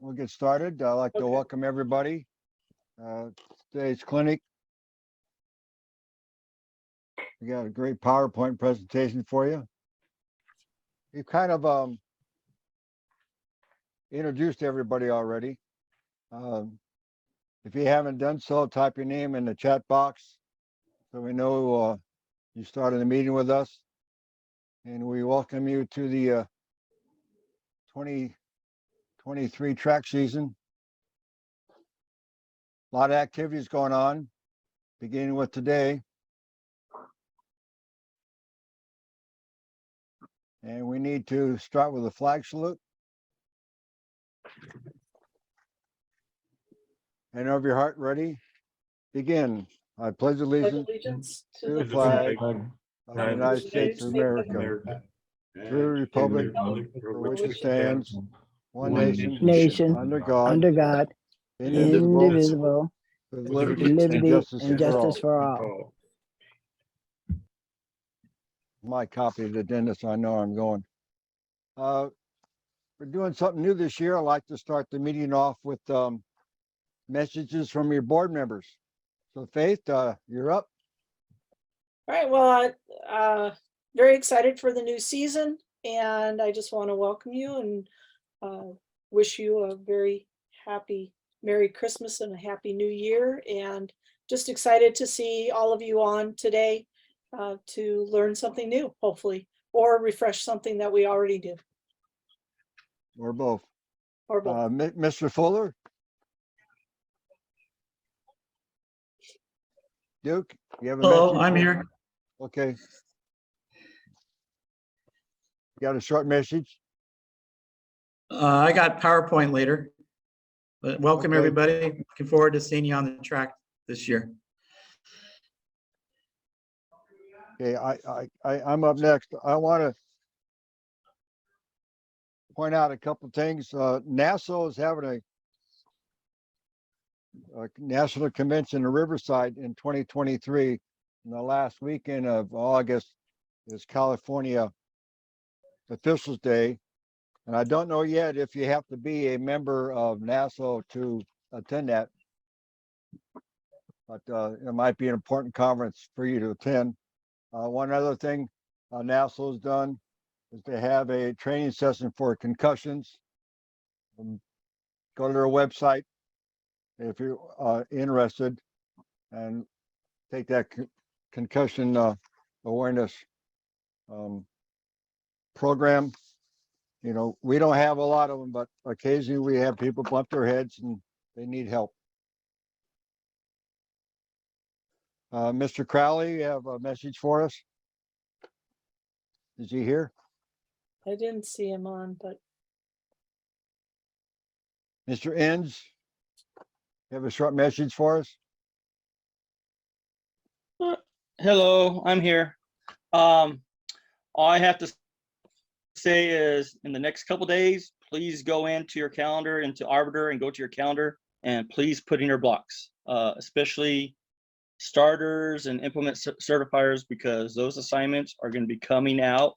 we'll get started. I'd like to welcome everybody. Today's clinic. We got a great PowerPoint presentation for you. We've kind of introduced everybody already. If you haven't done so, type your name in the chat box so we know you started the meeting with us. And we welcome you to the 2023 track season. A lot of activities going on, beginning with today. And we need to start with a flag salute. And of your heart, ready? Begin. I pledge allegiance to the flag of the United States of America, to the republic for which it stands, one nation, under God, indivisible, with liberty and justice for all. My copy of the addenda, so I know where I'm going. We're doing something new this year. I'd like to start the meeting off with messages from your board members. So Faith, you're up. All right, well, very excited for the new season, and I just want to welcome you and wish you a very happy Merry Christmas and a Happy New Year, and just excited to see all of you on today to learn something new, hopefully, or refresh something that we already do. Or both. Or both. Mr. Fuller? Duke, you have a Hello, message? I'm here. Okay. You got a short message? I got PowerPoint later, but welcome Okay. everybody. Looking forward to seeing you on the track this year. Okay, I'm up next. I want to point out a couple things. NASA is having a national convention in Riverside in 2023. And the last weekend of August is California Officials Day. And I don't know yet if you have to be a member of NASA to attend that. But it might be an important conference for you to attend. One other thing NASA has done is they have a training session for concussions. Go to their website if you're interested and take that concussion awareness program. You know, we don't have a lot of them, but occasionally we have people bump their heads and they need help. Mr. Crowley, you have a message for us? Is he here? I didn't see him on, but Mr. Enns, you have a short message for us? Hello, I'm here. All I have to say is in the next couple days, please go into your calendar, into Arbiter, and go to your calendar, and please put in your blocks, especially starters and implement certifiers, because those assignments are going to be coming out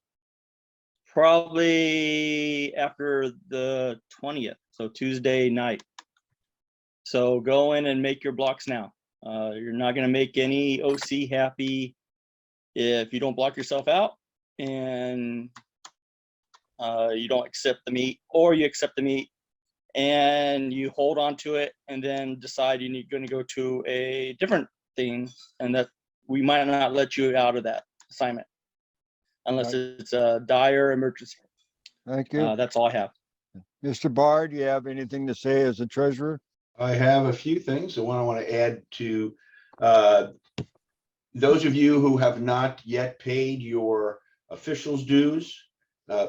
probably after the 20th, so Tuesday night. So go in and make your blocks now. You're not going to make any OC happy if you don't block yourself out and you don't accept the meet, or you accept the meet and you hold on to it and then decide you're going to go to a different thing, and that we might not let you out of that assignment unless it's a dire emergency. Thank you. That's all I have. Mr. Bard, do you have anything to say as a treasurer? I have a few things. The one I want to add to those of you who have not yet paid your officials dues,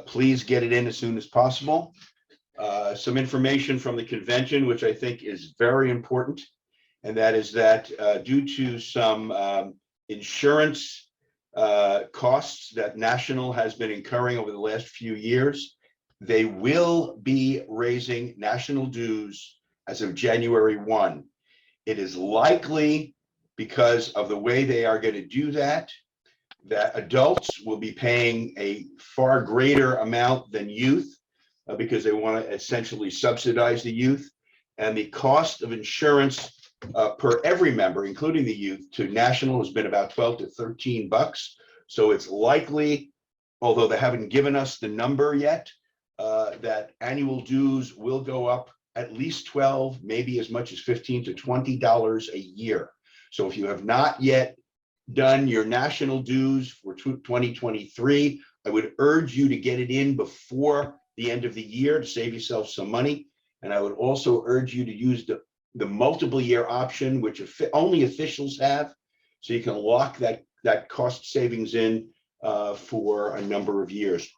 please get it in as soon as possible. Some information from the convention, which I think is very important, and that is that due to some insurance costs that National has been incurring over the last few years, they will be raising national dues as of January 1. It is likely, because of the way they are going to do that adults will be paying a far greater amount than youth. because they want to essentially subsidize the youth. And the cost of insurance per every member, including the youth, to national has been about 12 to 13 bucks. So it's likely, although they haven't given us the number yet, that annual dues will go up at least 12, maybe as much as $15 to $20 a year. So if you have not yet done your national dues for 2023, I would urge you to get it in before the end of the year to save yourself some money. And I would also urge you to use the multiple year option, which only officials have. So you can lock that cost savings in for a number of years.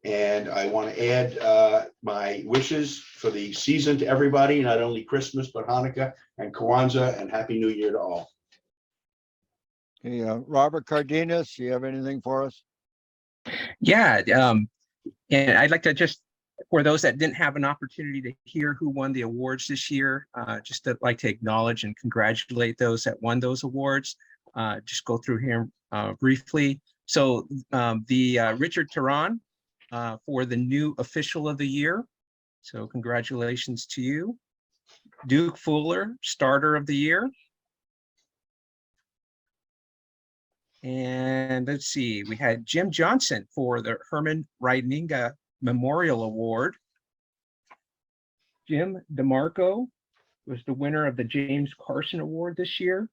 And I want to add my wishes for the season to everybody, not only Christmas, but Hanukkah and Kwanzaa, and Happy New Year to all. Okay, Robert Cardenas, you have anything for us? Yeah, and I'd like to just, for those that didn't have an opportunity to hear who won the awards this year, just to like to acknowledge and congratulate those that won those awards. Just go through here briefly. So the Richard Tehran for the new official of the year. So congratulations to you. Duke Fuller, starter of the year. And let's see, we had Jim Johnson for the Herman Reininga Memorial Award. Jim DeMarco was the winner of the James Carson Award this year.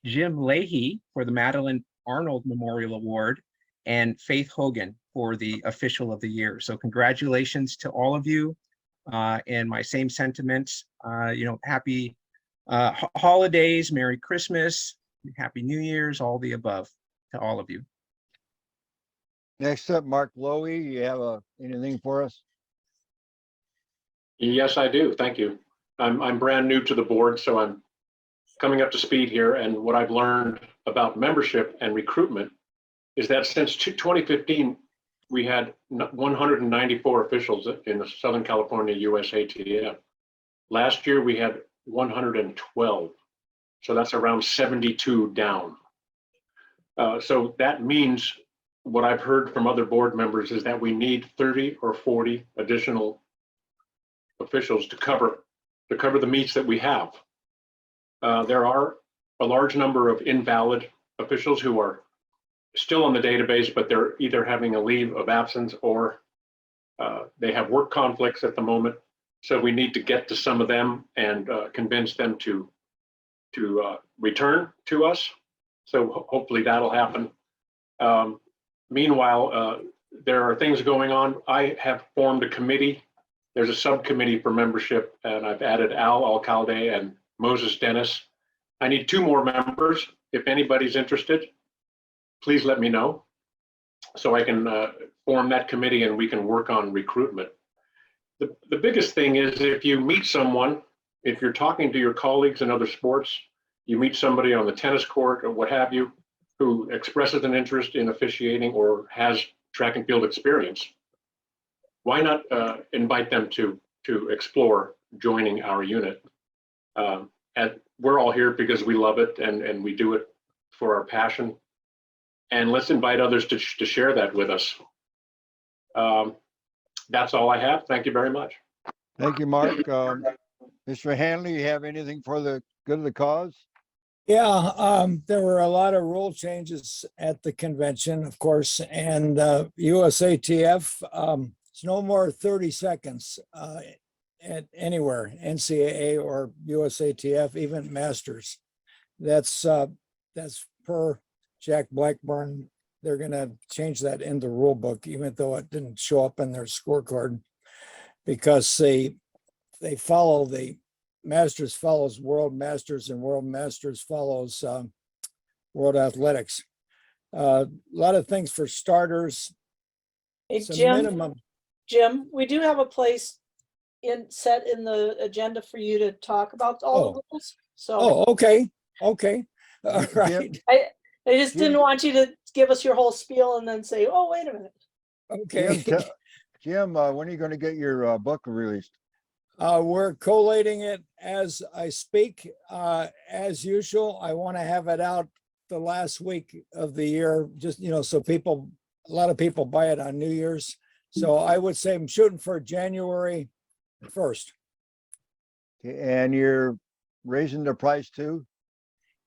Jim Leahy for the Madeline Arnold Memorial Award, and Faith Hogan for the Official of the Year. So congratulations to all of you, and my same sentiments. Happy holidays, Merry Christmas, Happy New Year's, all the above to all of you. Next up, Mark Lowy, you have anything for us? Yes, I do. Thank you. I'm brand new to the board, so I'm coming up to speed here. And what I've learned about membership and recruitment is that since 2015, we had 194 officials in the Southern California USATF. Last year, we had 112. So that's around 72 down. So that means what I've heard from other board members is that we need 30 or 40 additional officials to cover the meets that we have. There are a large number of invalid officials who are still on the database, but they're either having a leave of absence or they have work conflicts at the moment. So we need to get to some of them and convince them to return to us. So hopefully that'll happen. Meanwhile, there are things going on. I have formed a committee. There's a subcommittee for membership, and I've added Al Alcalde and Moses Dennis. I need 2 more members. If anybody's interested, please let me know so I can form that committee and we can work on recruitment. The biggest thing is if you meet someone, if you're talking to your colleagues in other sports, you meet somebody on the tennis court or what have you, who expresses an interest in officiating or has track and field experience, why not invite them to explore joining our unit? And we're all here because we love it and we do it for our passion. And let's invite others to share that with us. That's all I have. Thank you very much. Thank you, Mark. Mr. Hanley, you have anything for the good of the cause? Yeah, there were a lot of rule changes at the convention, of course, and USATF, it's no more 30 seconds at anywhere, NCAA or USATF, even Masters. That's per Jack Blackburn. They're going to change that in the rule book, even though it didn't show up in their scorecard, because they follow the Masters follows World Masters and World Masters follows World Athletics. A lot of things for starters. Hey, It's a Jim, minimum. Jim, we do have a place set in the agenda for you to talk about all the rules. So Oh, okay. All right. I just didn't Jim- want you to give us your whole spiel and then say, oh, wait a minute. Okay. Jim, when are you going to get your book released? We're collating it as I speak. As usual, I want to have it out the last week of the year, just, so a lot of people buy it on New Year's. So I would say I'm shooting for January 1st. And you're raising the price too?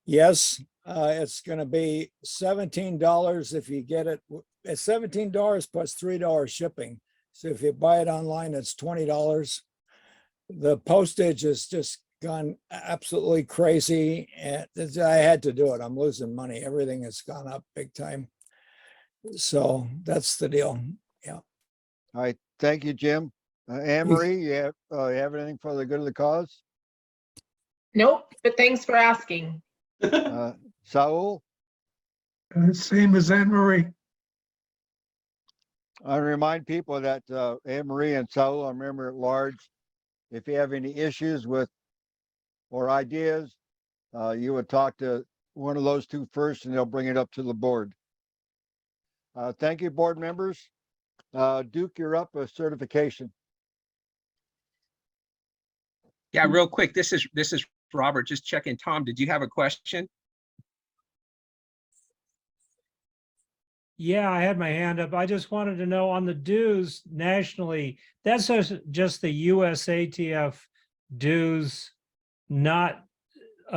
Yes, it's gonna be $17 if you get it. It's $17 plus $3 shipping. So if you buy it online, it's $20. The postage has just gone absolutely crazy, and I had to do it. I'm losing money. Everything has gone up big time. So that's the deal. All right, thank you, Jim. Anne Marie, you have anything for the good of the cause? Nope, but thanks for asking. Saul? Same as Anne Marie. I remind people that Anne Marie and Saul are member at large. If you have any issues with or ideas, you would talk to one of those two first and they'll bring it up to the board. Thank you, board members. Duke, you're up with certification. Yeah, real quick, this is Robert, just checking. Tom, did you have a question? Yeah, I had my hand up. I just wanted to know on the dues nationally, that's just the USATF dues, not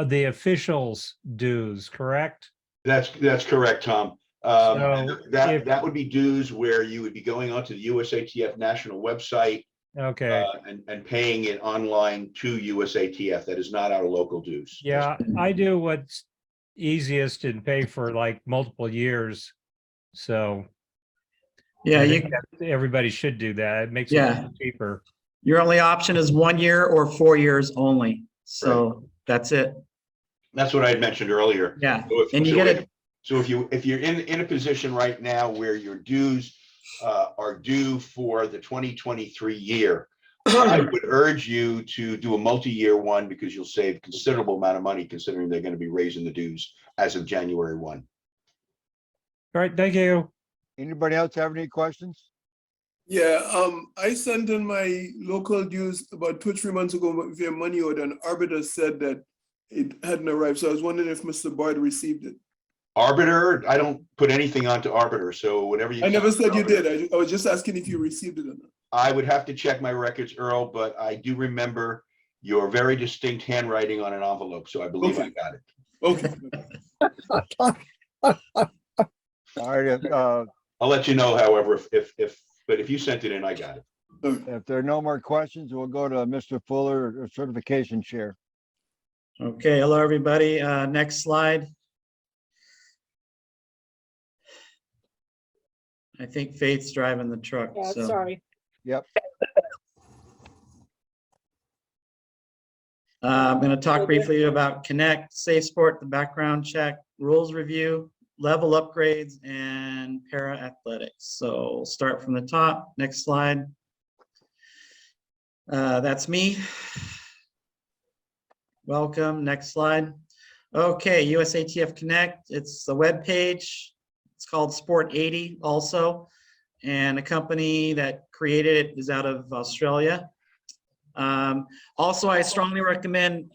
the officials' dues, correct? That's correct, Tom. So if- That would be dues where you would be going onto the USATF national website Okay, and paying it online to USATF. That is not our local dues. yeah, I do what's easiest and pay for like multiple years. So Yeah, I think that everybody should do that. It makes Yeah. it cheaper. your only option is 1 year or 4 years only. So that's it. That's what I had mentioned earlier. Yeah, So if- and you so get if- it. So if you're in a position right now where your dues are due for the 2023 year, I would urge you to do a multi-year one because you'll save considerable amount of money considering they're going to be raising the dues as of January 1. All right, thank you. Anybody else have any questions? Yeah, I sent in my local dues about 2 or 3 months ago via money order, and Arbiter said that it hadn't arrived. So I was wondering if Mr. Boyd received it. Arbiter, I don't put anything onto Arbiter, so whatever you. I never send to said you Arbiter- did. I was just asking if you received it or not. I would have to check my records, Earl, but I do remember your very distinct handwriting on an envelope, so I believe I Okay. got it. Okay. All right, I'll let you know, however, but if you sent it in, I got it. if there are no more questions, we'll go to Mr. Fuller, certification chair. Okay, hello, everybody. Next slide. I think Faith's driving the truck, Yeah, so. sorry. Yep. I'm going to talk Okay. briefly about Connect, Safe Sport, the background check, rules review, level upgrades, and para athletics. So we'll start from the top. Next slide. That's me. Welcome. Next slide. Okay, USATF Connect. It's a web page. It's called Sport 80 also, and a company that created it is out of Australia. Also, I strongly recommend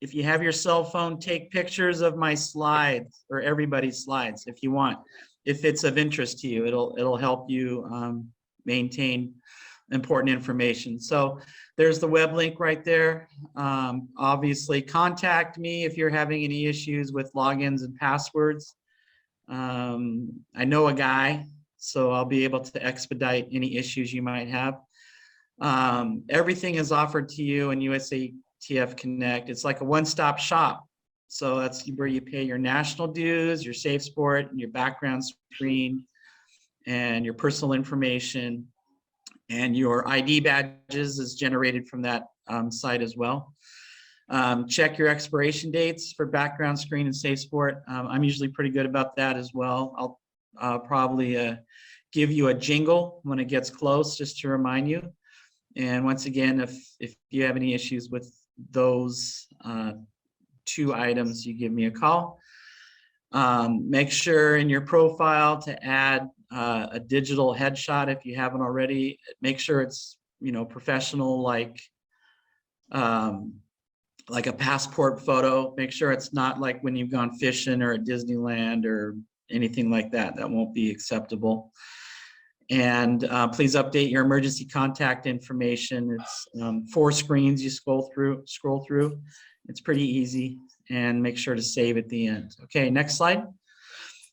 if you have your cell phone, take pictures of my slides or everybody's slides if you want. If it's of interest to you, it'll help you maintain important information. So there's the web link right there. Obviously, contact me if you're having any issues with logins and passwords. I know a guy, so I'll be able to expedite any issues you might have. Everything is offered to you in USATF Connect. It's like a one-stop shop. So that's where you pay your national dues, your safe sport, and your background screen, and your personal information, and your ID badges is generated from that site as well. Check your expiration dates for background screen and safe sport. I'm usually pretty good about that as well. I'll probably give you a jingle when it gets close, just to remind you. And once again, if you have any issues with those 2 items, you give me a call. Make sure in your profile to add a digital headshot if you haven't already. Make sure it's professional, like a passport photo. Make sure it's not like when you've gone fishing or at Disneyland or anything like that. That won't be acceptable. And please update your emergency contact information. It's 4 screens you scroll through. It's pretty easy, and make sure to save at the end. Okay, next slide.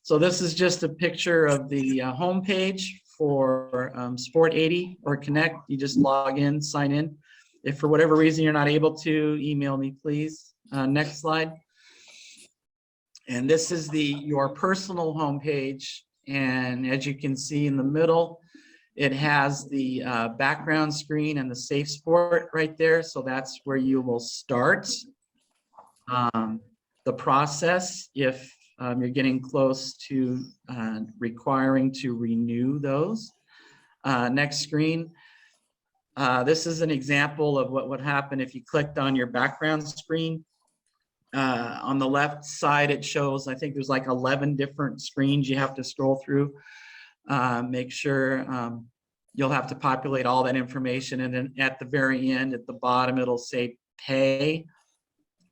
So this is just a picture of the homepage for Sport 80 or Connect. You just log in, sign in. If for whatever reason you're not able to, email me, please. Next slide. And this is your personal homepage. And as you can see in the middle, it has the background screen and the Safe Sport right there. So that's where you will start the process if you're getting close to requiring to renew those. Next screen. This is an example of what would happen if you clicked on your background screen. On the left side, it shows, I think there's like 11 different screens you have to scroll through. Make sure you'll have to populate all that information. And then at the very end, at the bottom, it'll say pay.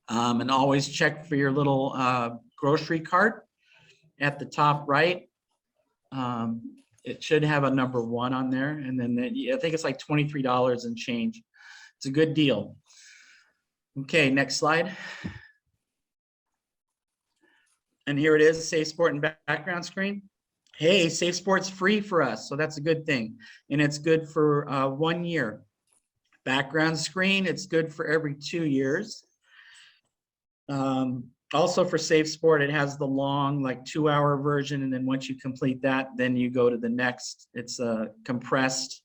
And always check for your little grocery cart at the top right. It should have a number 1 on there. And then I think it's like $23 and change. It's a good deal. Okay, next slide. And here it is, Safe Sport and background screen. Hey, Safe Sport's free for us, so that's a good thing. And it's good for 1 year. Background screen, it's good for every 2 years. Also for Safe Sport, it has the long, like 2-hour version. And then once you complete that, then you go to the next. It's a compressed,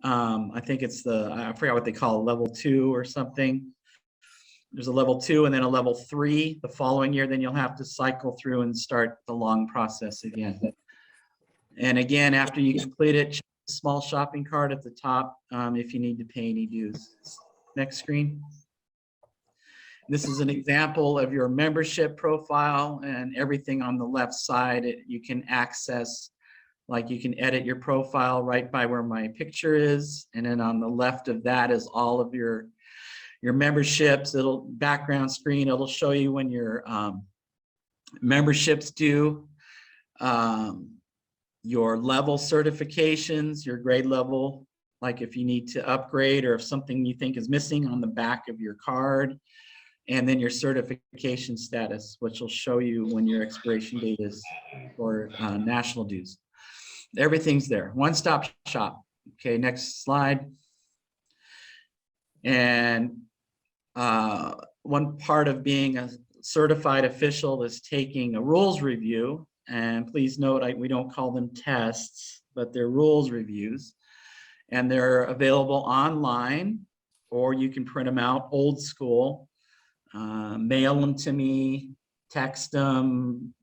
I think it's I forgot what they call it, level 2 or something. There's a level 2 and then a level 3 the following year. Then you'll have to cycle through and start the long process again. And again, after you complete it, small shopping cart at the top if you need to pay any dues. Next screen. This is an example of your membership profile, and everything on the left side you can access. Like you can edit your profile right by where my picture is, and then on the left of that is all of your memberships. It'll background screen. It'll show you when your memberships due, your level certifications, your grade level, like if you need to upgrade or if something you think is missing on the back of your card, and then your certification status, which will show you when your expiration date is for national dues. Everything's there, one-stop shop. Okay, next slide. And one part of being a certified official is taking a rules review. And please note, we don't call them tests, but they're rules reviews. And they're available online, or you can print them out old school, mail them to me, text them.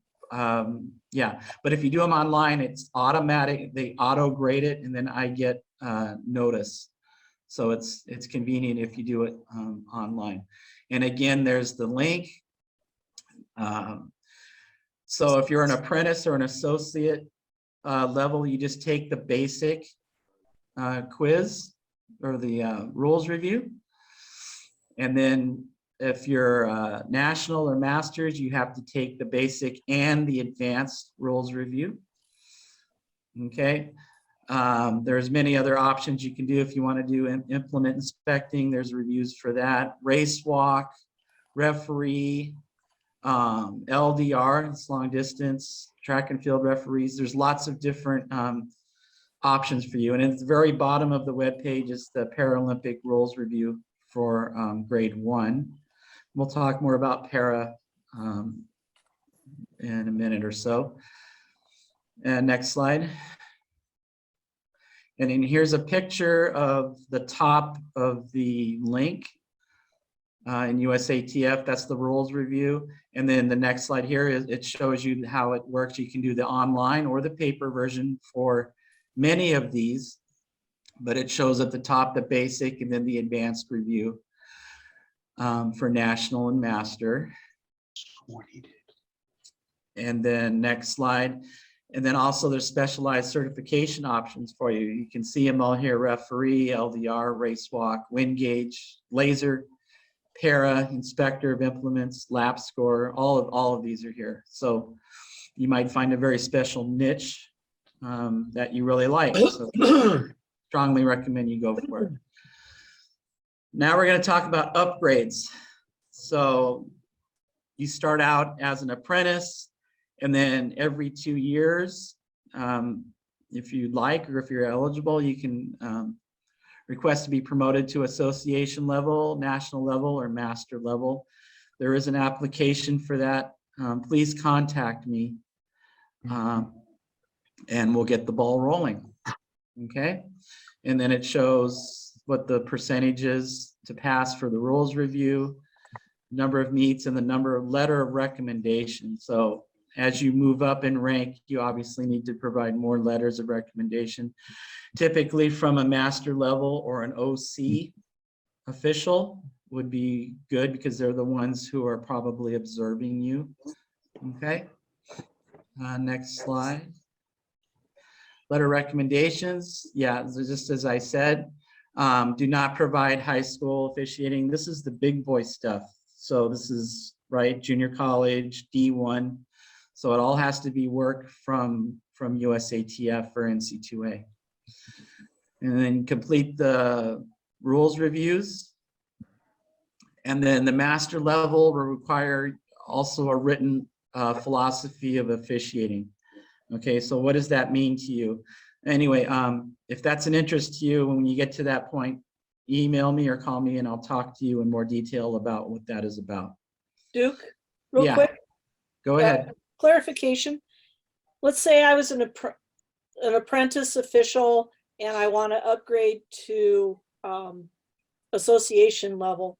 Yeah, but if you do them online, it's automatic. They auto grade it, and then I get notice. So it's convenient if you do it online. And again, there's the link. So if you're an apprentice or an associate level, you just take the basic quiz or the rules review. And then if you're national or masters, you have to take the basic and the advanced rules review. Okay. There's many other options you can do if you want to do implement inspecting. There's reviews for that. Race walk, referee, LDR, it's long distance, track and field referees. There's lots of different options for you. And at the very bottom of the webpage is the Paralympic rules review for grade 1. We'll talk more about para in a minute or so. And next slide. And then here's a picture of the top of the link in USATF. That's the rules review. And then the next slide here is it shows you how it works. You can do the online or the paper version for many of these, but it shows at the top the basic and then the advanced review for national and master. And then next slide. And then also there's specialized certification options for you. You can see them all here: referee, LDR, race walk, wind gauge, laser, para, inspector of implements, lap score. All of these are here. So you might find a very special niche that you really like. So strongly recommend you go for it. Now we're going to talk about upgrades. So you start out as an apprentice, and then every 2 years, if you'd like, or if you're eligible, you can request to be promoted to association level, national level, or master level. There is an application for that. Please contact me, and we'll get the ball rolling. Okay, and then it shows what the percentage is to pass for the rules review, number of meets, and the number of letter of recommendation. So as you move up in rank, you obviously need to provide more letters of recommendation, typically from a master level or an OC official would be good, because they're the ones who are probably observing you. Okay, next slide. Letter recommendations, yeah, just as I said, do not provide high school officiating. This is the big boy stuff. So this is right, junior college, D1. So it all has to be work from USATF or NC2A. And then complete the rules reviews. And then the master level will require also a written philosophy of officiating. Okay, so what does that mean to you? Anyway, if that's an interest to you, when you get to that point, email me or call me and I'll talk to you in more detail about what that is about. Duke, real Yeah. quick. Go ahead. Clarification. Let's say I was an apprentice official and I want to upgrade to association level.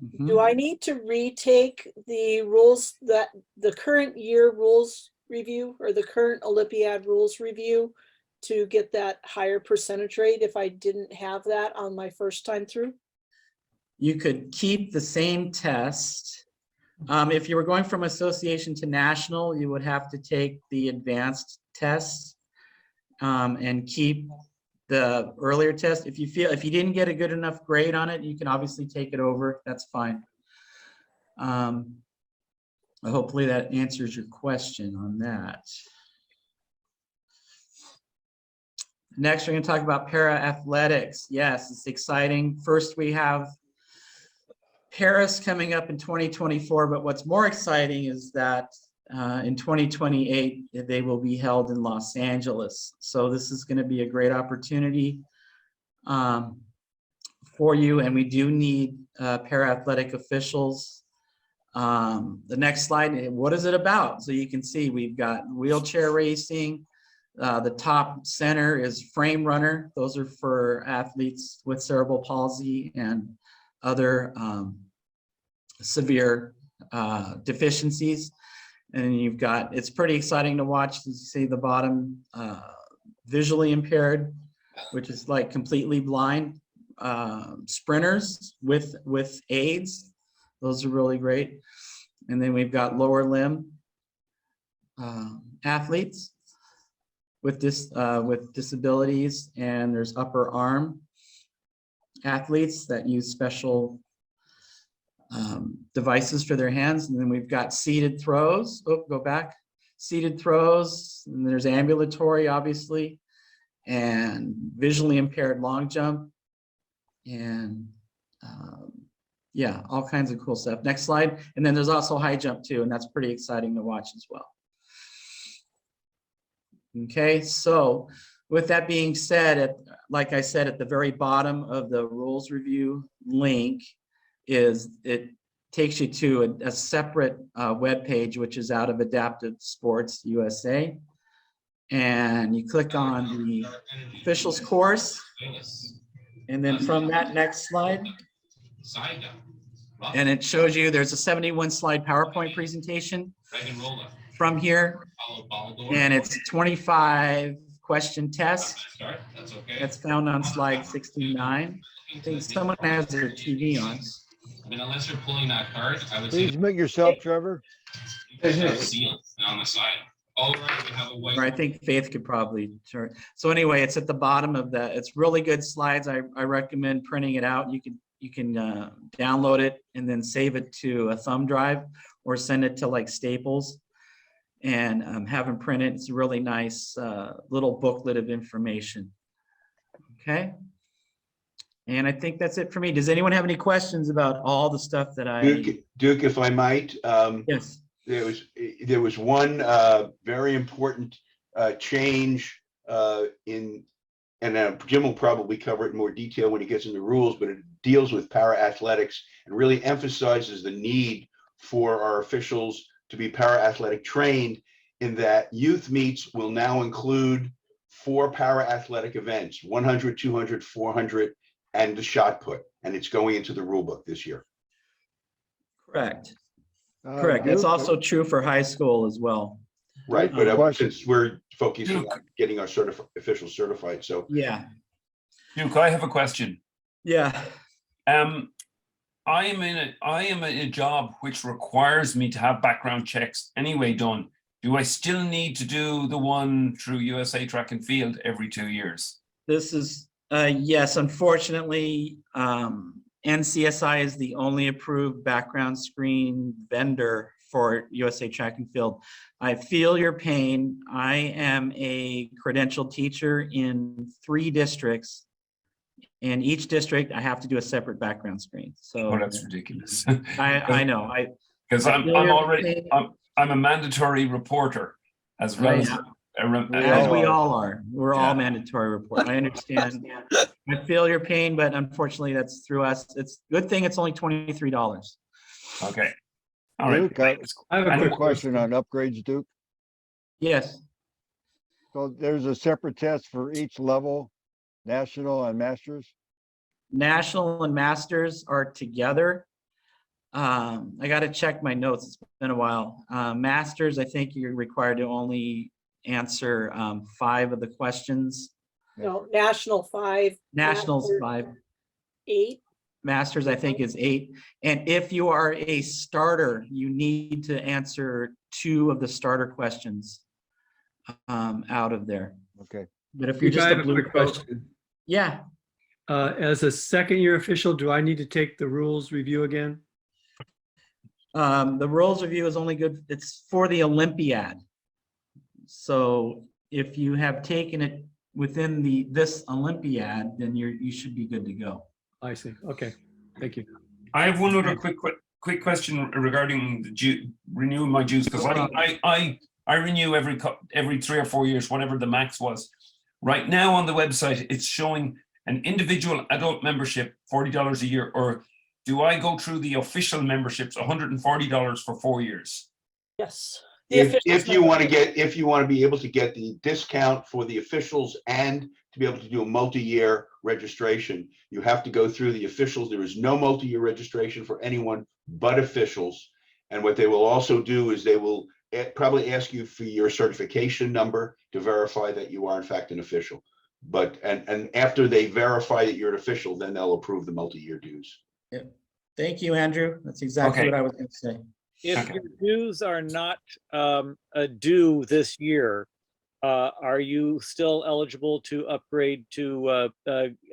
Mhm. Do I need to retake the rules, that the current year rules review or the current Olympiad rules review to get that higher percentage rate if I didn't have that on my first time through? You could keep the same test. If you were going from association to national, you would have to take the advanced test and keep the earlier test. If you didn't get a good enough grade on it, you can obviously take it over. That's fine. Hopefully that answers your question on that. Next, we're going to talk about para athletics. Yes, it's exciting. First, we have Paris coming up in 2024, but what's more exciting is that in 2028, they will be held in Los Angeles. So this is going to be a great opportunity for you, and we do need para-athletic officials. The next slide, what is it about? So you can see we've got wheelchair racing. The top center is frame runner. Those are for athletes with cerebral palsy and other severe deficiencies. And you've got, it's pretty exciting to watch. You see the bottom, visually impaired, which is like completely blind, sprinters with aids. Those are really great. And then we've got lower limb athletes with disabilities, and there's upper arm athletes that use special devices for their hands. And then we've got seated throws. Oh, go back. Seated throws. And there's ambulatory, obviously, and visually impaired long jump, and yeah, all kinds of cool stuff. Next slide. And then there's also high jump too, and that's pretty exciting to watch as well. Okay, so with that being said, like I said, at the very bottom of the rules review link it takes you to a separate web page, which is out of Adaptive Sports USA. And you click on the officials course. And then from that next slide, and it shows you there's a 71 slide PowerPoint presentation from here. And it's a 25 question test. That's found on slide 69. I think someone has their TV on. I mean, unless you're pulling that card, I would Please say mute yourself, Trevor. seal on the side. All right, we have a white. Or I think Faith could probably turn. So anyway, it's at the bottom of the, it's really good slides. I recommend printing it out. You can download it and then save it to a thumb drive or send it to like Staples. and have them printed. It's a really nice little booklet of information. Okay. And I think that's it for me. Does anyone have any questions about all the stuff that Duke, if I might, Yes. there was one very important change in, and Jim will probably cover it in more detail when he gets into rules, but it deals with para athletics and really emphasizes the need for our officials to be para athletic trained, in that youth meets will now include 4 para athletic events: 100, 200, 400, and the shot put, and it's going into the rule book this year. Correct. Correct. That's Duke, also true for high school as well. Right, Good but question. since we're focusing on getting our officials certified, so Yeah. Duke, I have a question. Yeah. I am in a job which requires me to have background checks anyway done. Do I still need to do the one through USA Track and Field every 2 years? This is, yes, unfortunately, NCSI is the only approved background screen vendor for USA Track and Field. I feel your pain. I am a credentialed teacher in 3 districts. In each district, I have to do a separate background screen. So Oh, that's ridiculous. I know. Because I'm a mandatory reporter as well as As we all are. We're all mandatory report. I understand. I feel your pain, but unfortunately that's through us. It's a good thing it's only $23. Okay. All right. Duke, I have a quick question on upgrades, Duke. Yes. So there's a separate test for each level, national and masters? National and masters are together. I got to check my notes. It's been a while. Masters, I think you're required to only answer 5 of the questions. No, national 5. Nationals master 5. 8. Masters, I think, is 8. And if you are a starter, you need to answer 2 of the starter questions out of there. Okay. But if you're Duke, just I a have a blue quick coat, question. yeah. As a second-year official, do I need to take the rules review again? The rules review is only good, it's for the Olympiad. So if you have taken it within this Olympiad, then you should be good to go. I see. Okay. Thank you. I have one other quick question regarding the renewing my dues, because I renew every 3 or 4 years, whatever the max was. Right now on the website, it's showing an individual adult membership, $40 a year, or do I go through the official memberships, $140 for 4 years? Yes. if you want to be able to get the discount for the officials and to be able to do a multi-year registration, you have to go through the officials. There is no multi-year registration for anyone but officials. And what they will also do is they will probably ask you for your certification number to verify that you are in fact an official. But and after they verify that you're an official, then they'll approve the multi-year dues. Yeah. Thank you, Andrew. That's exactly what I was going to say. If your dues are not due this year, are you still eligible to upgrade to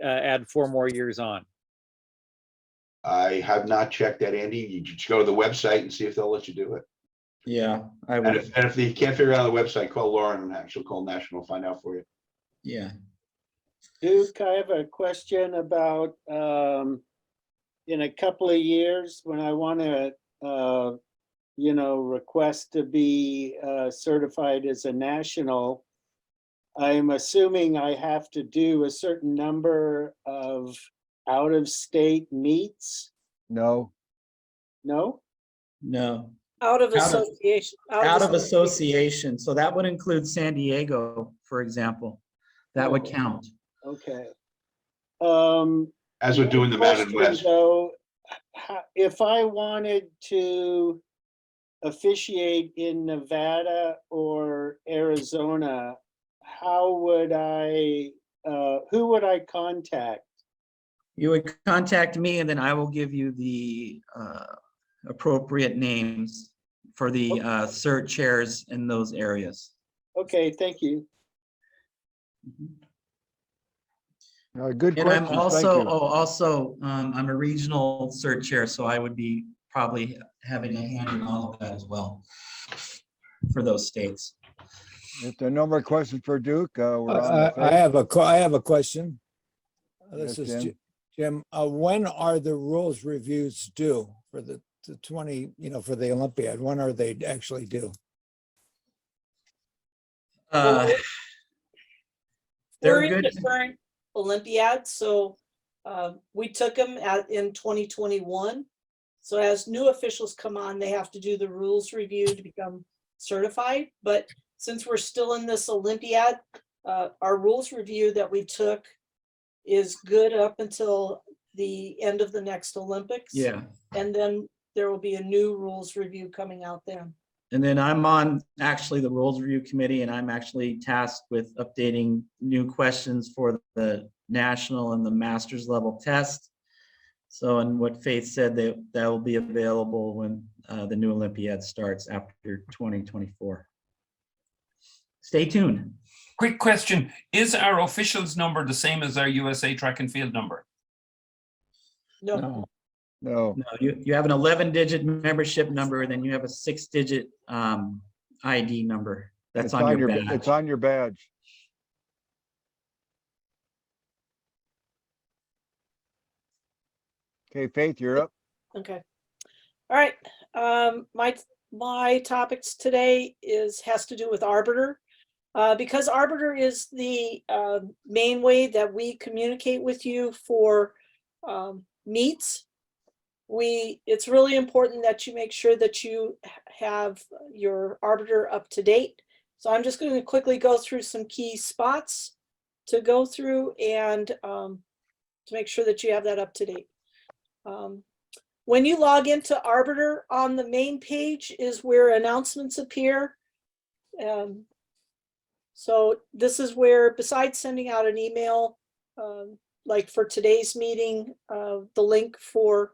add 4 more years on? I have not checked that, Andy. You just go to the website and see if they'll let you do it. Yeah, I And would. if you can't figure it out on the website, call Lauren and she'll call National, find out for you. Yeah. Duke, I have a question about in a couple of years when I want to request to be certified as a national. I'm assuming I have to do a certain number of out-of-state meets. No. No. Out of association. Out of association. So that would include San Diego, for example. That would count. Okay. As we're doing the Mountain West. Though, if I wanted to officiate in Nevada or Arizona, how would who would I contact? You would contact me and then I will give you the appropriate names for the cert chairs in those areas. Okay, thank you. Good And question. I'm also, I'm a regional cert chair, so I would be probably having a hand in all of that as well. for those states. If there are no more questions for Duke, we're on. I have a question. Yes, This is Jim. Jim. When are the rules reviews due for the 20, for the Olympiad? When are they actually due? They're We're in good. the current Olympiad, so we took them in 2021. So as new officials come on, they have to do the rules review to become certified. But since we're still in this Olympiad, our rules review that we took is good up until the end of the next Olympics. Yeah. And then there will be a new rules review coming out then. And then I'm on actually the rules review committee, and I'm actually tasked with updating new questions for the national and the master's level test. So, and what Faith said, that will be available when the new Olympiad starts after 2024. Stay tuned. Quick question. Is our officials number the same as our USA track and field number? No. No. No, you have an 11-digit membership number, and then you have a 6-digit ID number. That's It's on your badge. badge. It's on your badge. Okay, Faith, you're up. Okay. All right. My topics today has to do with Arbiter. Because Arbiter is the main way that we communicate with you for meets. It's really important that you make sure that you have your Arbiter up to date. So I'm just going to quickly go through some key spots to go through and to make sure that you have that up to date. When you log into Arbiter, on the main page is where announcements appear. So this is where, besides sending out an email, like for today's meeting, the link for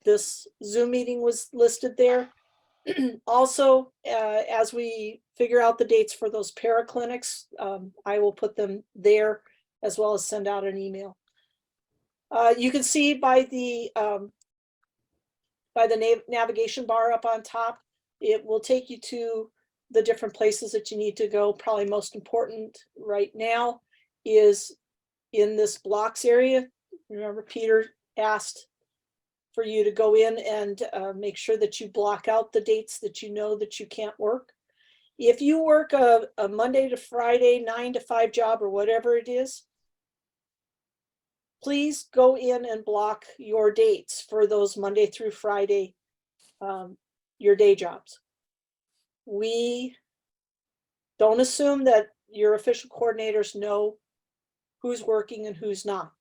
this Zoom meeting was listed there. Also, as we figure out the dates for those paraclinics, I will put them there as well as send out an email. You can see by the navigation bar up on top, it will take you to the different places that you need to go. Probably most important right now is in this blocks area. Remember, Peter asked for you to go in and make sure that you block out the dates that you know that you can't work. If you work a Monday to Friday, 9 to 5 job or whatever it is, please go in and block your dates for those Monday through Friday, your day jobs. We don't assume that your official coordinators know who's working and who's not,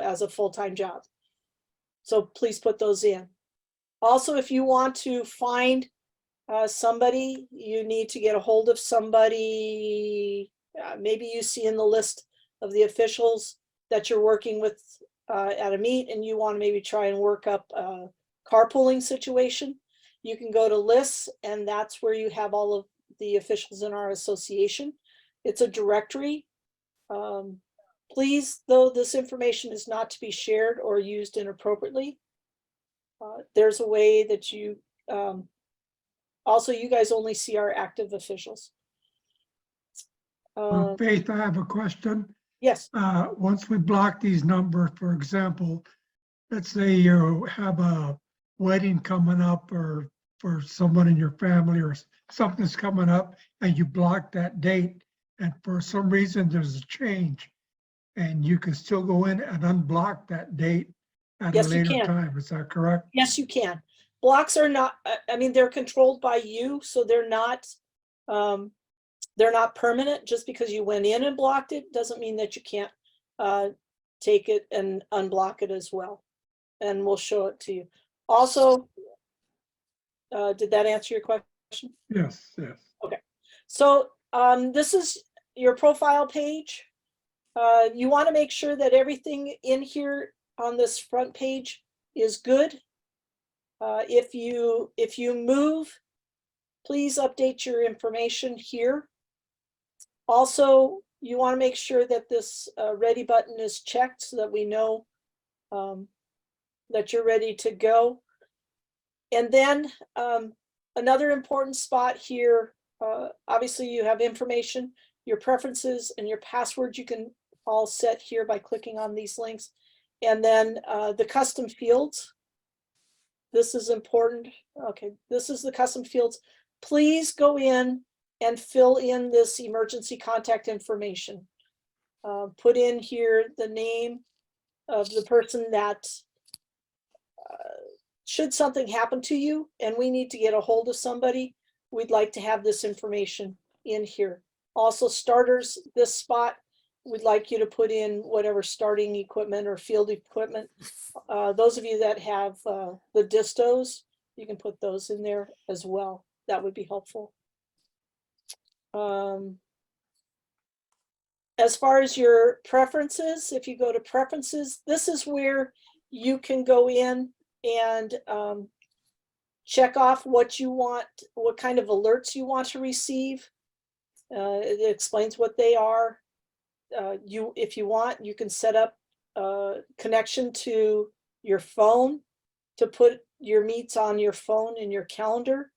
as a full-time job. So please put those in. Also, if you want to find somebody, you need to get a hold of somebody. Maybe you see in the list of the officials that you're working with at a meet, and you want to maybe try and work up a carpooling situation. You can go to lists, and that's where you have all of the officials in our association. It's a directory. Please, though, this information is not to be shared or used inappropriately. There's a way that you, also, you guys only see our active officials. Faith, I have a question. Yes. Once we block these numbers, for example, let's say you have a wedding coming up or for someone in your family or something's coming up and you block that date, and for some reason there's a change, and you can still go in and unblock that date at Yes, a you later can. time. Is that correct? Yes, you can. Blocks are not, they're controlled by you, so they're not permanent. Just because you went in and blocked it doesn't mean that you can't take it and unblock it as well. And we'll show it to you. Also, did that answer your question? Yes, yes. Okay. So this is your profile page. You want to make sure that everything in here on this front page is good. If you move, please update your information here. Also, you want to make sure that this ready button is checked so that we know that you're ready to go. And then Another important spot here, obviously you have information, your preferences and your passwords you can all set here by clicking on these links. And then the custom fields. This is important. Okay, this is the custom fields. Please go in and fill in this emergency contact information. Put in here the name of the person that should something happen to you and we need to get a hold of somebody, we'd like to have this information in here. Also starters, this spot, we'd like you to put in whatever starting equipment or field equipment. Those of you that have the distos, you can put those in there as well. That would be helpful. As far as your preferences, if you go to preferences, this is where you can go in and check off what you want, what kind of alerts you want to receive. It explains what they are. If you want, you can set up a connection to your phone to put your meets on your phone in your calendar.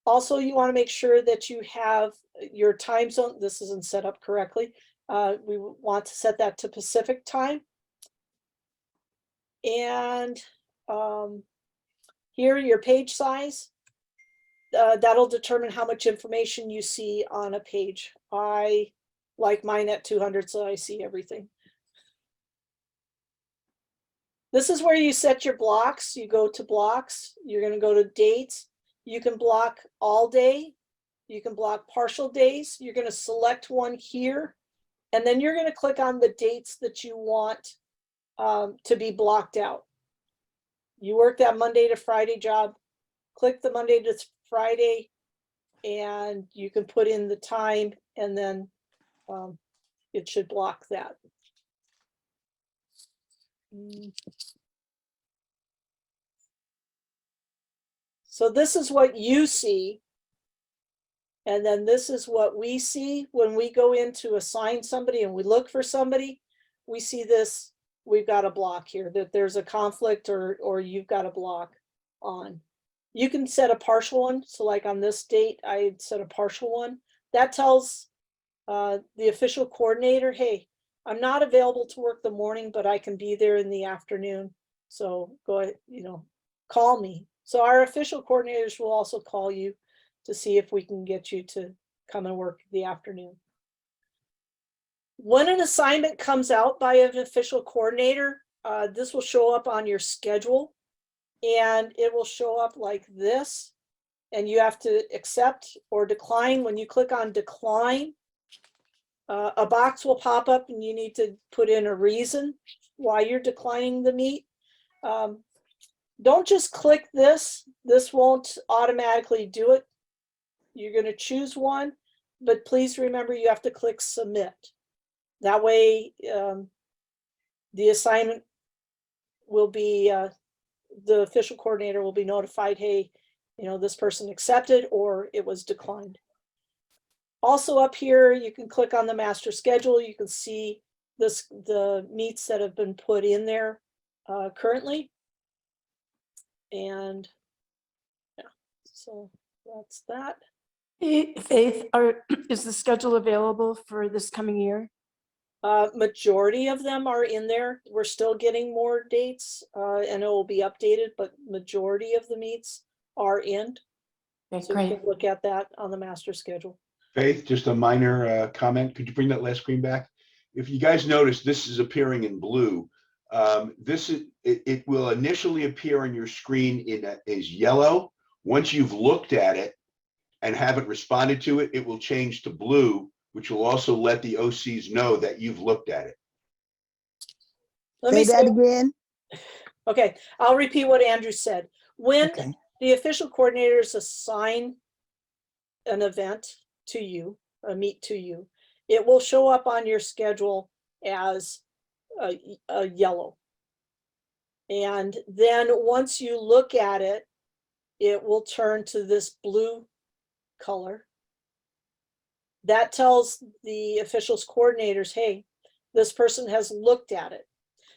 Also, you want to make sure that you have your time zone. This isn't set up correctly. We want to set that to Pacific time. And here, your page size. That'll determine how much information you see on a page. I like mine at 200, so I see everything. This is where you set your blocks. You go to blocks. You're going to go to dates. You can block all day. You can block partial days. You're going to select one here. And then you're going to click on the dates that you want to be blocked out. You work that Monday to Friday job. Click the Monday to Friday and you can put in the time and then it should block that. So this is what you see. And then this is what we see when we go in to assign somebody and we look for somebody. We see this, we've got a block here, that there's a conflict or you've got a block on. You can set a partial one. So like on this date, I set a partial one. That tells the official coordinator, hey, I'm not available to work the morning, but I can be there in the afternoon. So go ahead, call me. So our official coordinators will also call you to see if we can get you to come and work the afternoon. When an assignment comes out by an official coordinator, this will show up on your schedule and it will show up like this. And you have to accept or decline. When you click on decline, a box will pop up and you need to put in a reason why you're declining the meet. Don't just click this. This won't automatically do it. You're going to choose one, but please remember you have to click submit. That way, the assignment will be, the official coordinator will be notified, hey, this person accepted or it was declined. Also up here, you can click on the master schedule. You can see the meets that have been put in there currently. And yeah, so that's that. Faith, is the schedule available for this coming year? Majority of them are in there. We're still getting more dates and it will be updated, but majority of the meets are in. Okay, so great. you can look at that on the master schedule. Faith, just a minor comment. Could you bring that last screen back? If you guys notice, this is appearing in blue. It will initially appear on your screen as yellow. Once you've looked at it and haven't responded to it, it will change to blue, which will also let the OCs know that you've looked at it. Say that again. Okay, I'll repeat what Andrew said. When the official coordinators assign an event to you, a meet to you, it will show up on your schedule as a yellow. And then once you look at it, it will turn to this blue color. That tells the officials coordinators, hey, this person has looked at it.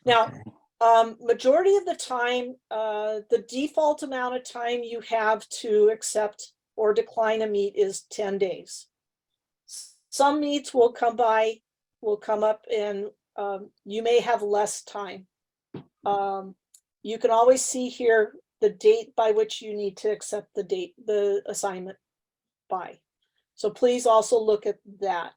Now, Majority of the time, the default amount of time you have to accept or decline a meet is 10 days. Some meets will come up and you may have less time. You can always see here the date by which you need to accept the assignment by. So please also look at that.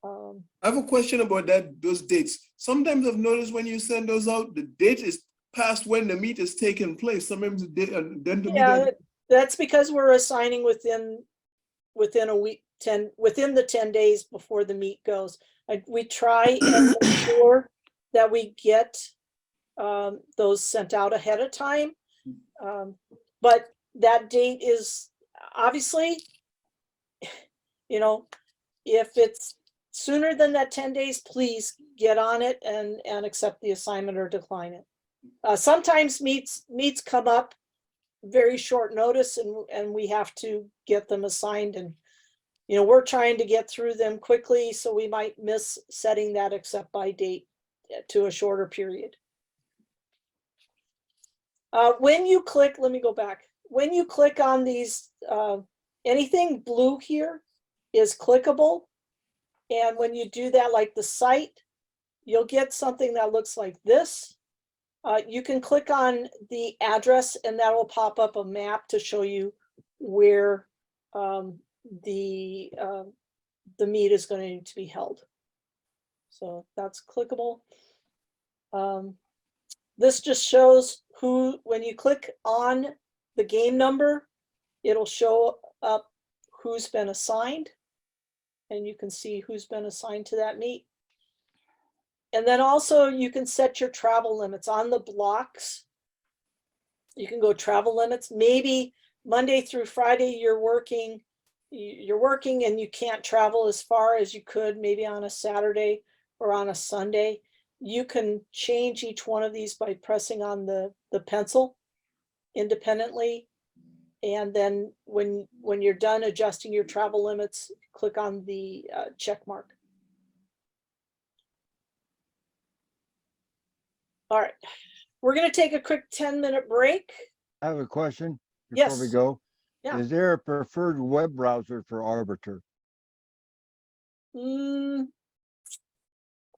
I have a question about those dates. Sometimes I've noticed when you send those out, the date is past when the meet is taking place. Sometimes the date, then the meet. That's because we're assigning within a week, within the 10 days before the meet goes. We try and make sure that we get those sent out ahead of time. But that date is obviously, you know, if it's sooner than that 10 days, please get on it and accept the assignment or decline it. Sometimes meets come up very short notice and we have to get them assigned, and you know, we're trying to get through them quickly, so we might miss setting that accept by date to a shorter period. When you click, let me go back. When you click on these, anything blue here is clickable. And when you do that, like the site, you'll get something that looks like this. You can click on the address and that will pop up a map to show you where the meet is going to be held. So that's clickable. This just shows who, when you click on the game number, it'll show up who's been assigned. And you can see who's been assigned to that meet. And then also you can set your travel limits on the blocks. You can go travel limits. Maybe Monday through Friday you're working and you can't travel as far as you could maybe on a Saturday or on a Sunday. You can change each one of these by pressing on the pencil independently. And then when you're done adjusting your travel limits, click on the check mark. All right, we're going to take a quick 10-minute break. I have a question before we Yes. go. Yeah. Is there a preferred web browser for Arbiter?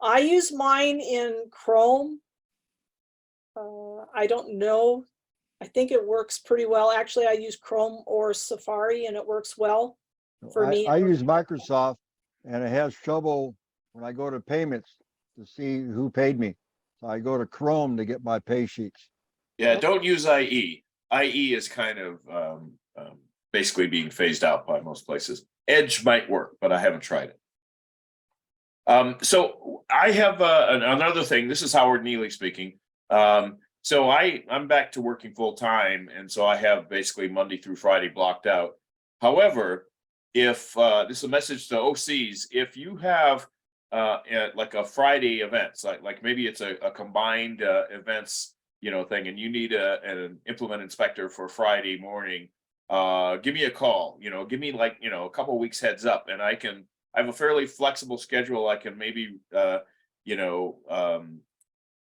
I use mine in Chrome. I don't know. I think it works pretty well. Actually, I use Chrome or Safari and it works well for me. I use Microsoft and it has trouble when I go to payments to see who paid me. So I go to Chrome to get my pay sheets. Yeah, don't use IE. IE is kind of basically being phased out by most places. Edge might work, but I haven't tried it. So I have another thing. This is Howard Neely speaking. So I'm back to working full time, and so I have basically Monday through Friday blocked out. However, if this is a message to OCs, if you have like a Friday events, like maybe it's a combined events, you know, thing, and you need an implement inspector for Friday morning, give me a call. You know, give me like, you know, a couple of weeks heads up, and I have a fairly flexible schedule. I can maybe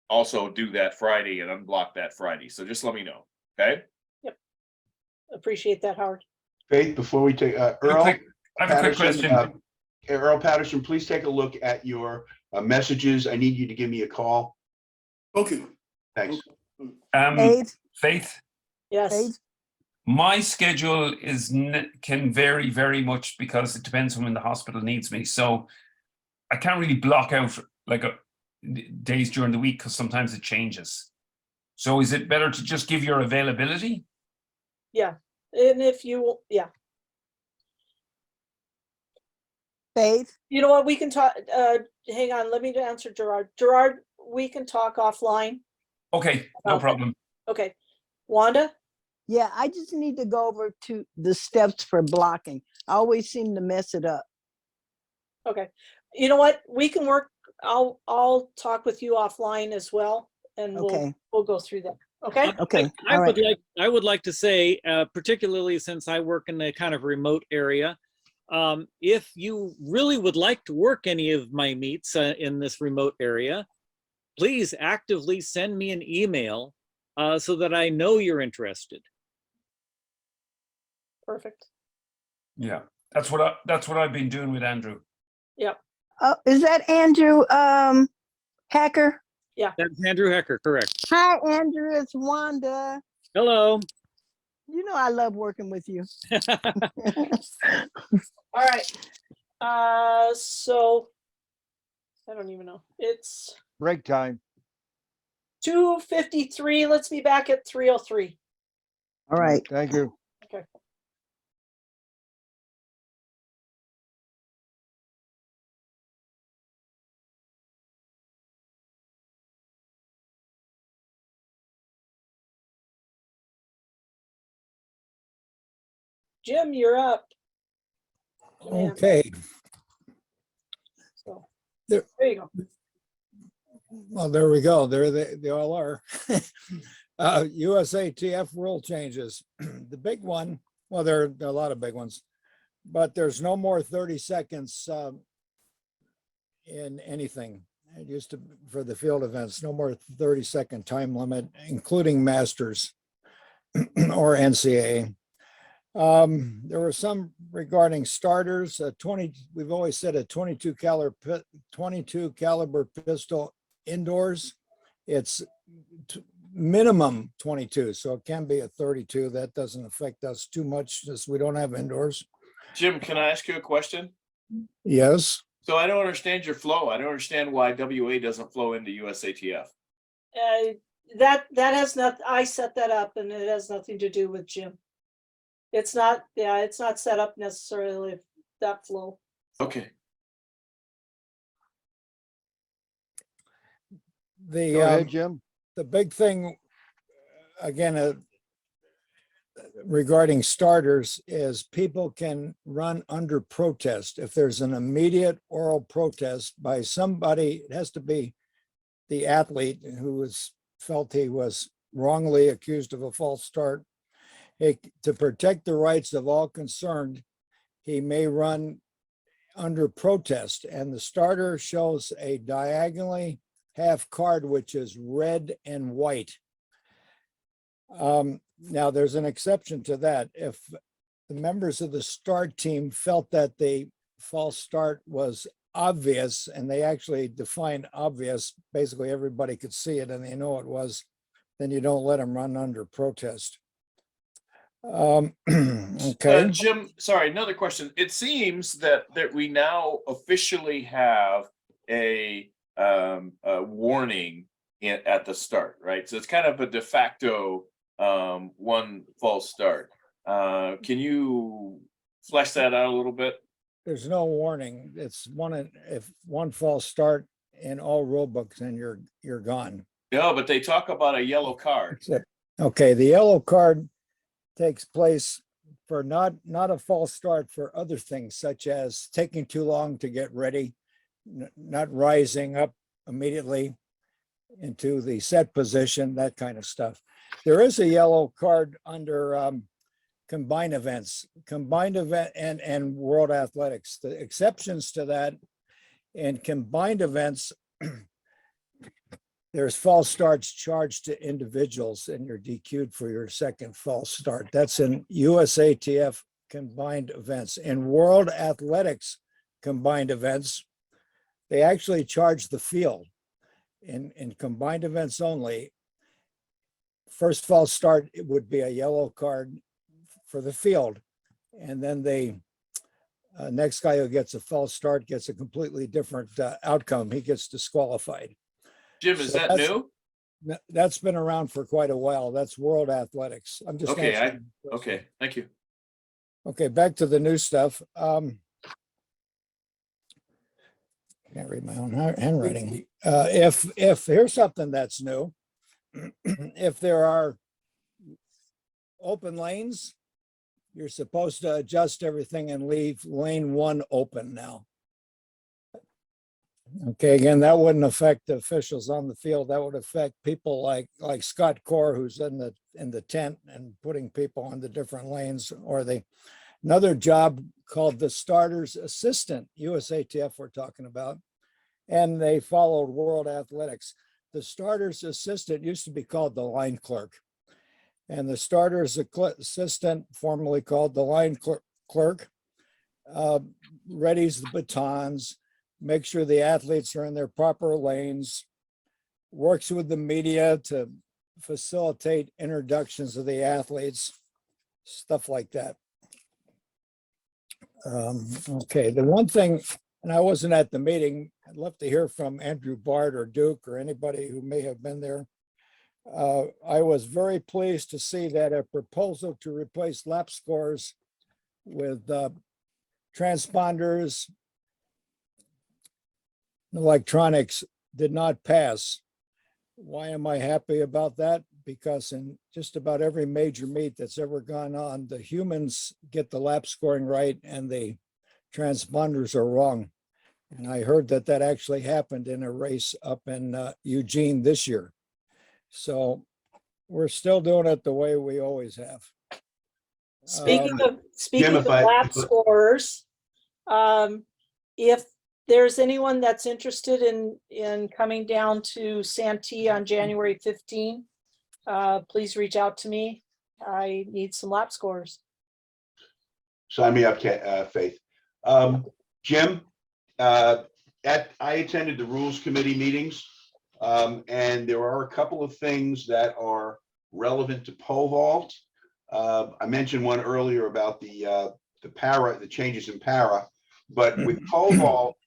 also do that Friday and unblock that Friday. So just let me know. Okay. Yep. Appreciate that, Howard. Faith, before we take Earl, I have a quick question. Earl Patterson, please take a look at your messages. I need you to give me a call. Okay. Thanks. Faith. Yes. My schedule can vary very much because it depends on when the hospital needs me. So I can't really block out like days during the week because sometimes it changes. So is it better to just give your availability? Yeah. And if you, yeah. Faith? You know what, we can talk, hang on, let me answer Gerard. Gerard, we can talk offline. Okay, no problem. Okay. Wanda? Yeah, I just need to go over to the steps for blocking. I always seem to mess it up. Okay. You know what, we can work, I'll talk with you offline as well, and we'll go through that. Okay. Okay. I would like to say, particularly since I work in a kind of remote area, if you really would like to work any of my meets in this remote area, please actively send me an email so that I know you're interested. Perfect. Yeah, that's what I've been doing with Andrew. Yep. Is that Andrew Hacker? Yeah. That's Andrew Hecker, correct. Hi, Andrew. It's Wanda. Hello. You know I love working with you. All right. So I don't even know. It's Break time. 2:53. Let's be back at 3:03. All right. Thank you. Okay. Jim, you're up. Man. Okay. So There, there you go. well, there we go. There they all are. USATF rule changes. The big one, well, there are a lot of big ones, but there's no more 30 seconds in anything. It used to, for the field events, no more 30-second time limit, including masters or NCAA. There were some regarding starters. 20. We've always said a 22 caliber pistol indoors. It's minimum 22, so it can be a 32. That doesn't affect us too much, as we don't have indoors. Jim, can I ask you a question? Yes. So I don't understand your flow. I don't understand why WA doesn't flow into USATF. That has not. I set that up, and it has nothing to do with Jim. It's not. Yeah, it's not set up necessarily that flow. Okay. The Go ahead, Jim. The big thing, again, regarding starters is people can run under protest. If there's an immediate oral protest by somebody, it has to be the athlete who felt he was wrongly accused of a false start. To protect the rights of all concerned, he may run under protest, and the starter shows a diagonally half card, which is red and white. Now, there's an exception to that. If the members of the start team felt that the false start was obvious, and they actually defined obvious, basically everybody could see it and they know it was, then you don't let them run under protest. Okay. Jim, sorry, another question. It seems that we now officially have a warning at the start, right? So it's kind of a de facto one false start. Can you flesh that out a little bit? There's no warning. It's if one false start in all rule books, and you're gone. No, but they talk about a yellow card. Okay, the yellow card takes place for not a false start, for other things, such as taking too long to get ready, not rising up immediately into the set position, that kind of stuff. There is a yellow card under combined events, combined event and world athletics. The exceptions to that, in combined events, there's false starts charged to individuals, and you're DQ'd for your second false start. That's in USATF combined events. In world athletics combined events, they actually charge the field. In combined events only, first false start, it would be a yellow card for the field. And then the next guy who gets a false start gets a completely different outcome. He gets disqualified. Jim, is that new? That's been around for quite a while. That's world athletics. I'm just Okay. Okay. Thank you. Okay, back to the new stuff. Can't read my own handwriting. If here's something that's new. If there are open lanes, you're supposed to adjust everything and leave lane 1 open now. Okay, again, that wouldn't affect the officials on the field. That would affect people like Scott Core, who's in the tent and putting people on the different lanes, or another job called the starter's assistant, USATF we're talking about, and they followed world athletics. the starter's assistant used to be called the line clerk. And the starter's assistant, formerly called the line clerk, readies the batons, makes sure the athletes are in their proper lanes, works with the media to facilitate introductions of the athletes, stuff like that. Okay, the one thing, and I wasn't at the meeting, I'd love to hear from Andrew Bard or Duke or anybody who may have been there. I was very pleased to see that a proposal to replace lap scores with transponders, electronics did not pass. Why am I happy about that? Because in just about every major meet that's ever gone on, the humans get the lap scoring right and the transponders are wrong. And I heard that that actually happened in a race up in Eugene this year. So we're still doing it the way we always have. Speaking Jim, of lap scorers, if there's anyone that's interested in coming down to Santee on January 15, please reach out to me. I need some lap scorers. Sign me up, Faith. Jim, I attended the Rules Committee meetings, and there are a couple of things that are relevant to pole vault. I mentioned one earlier about the changes in para, but with pole vault,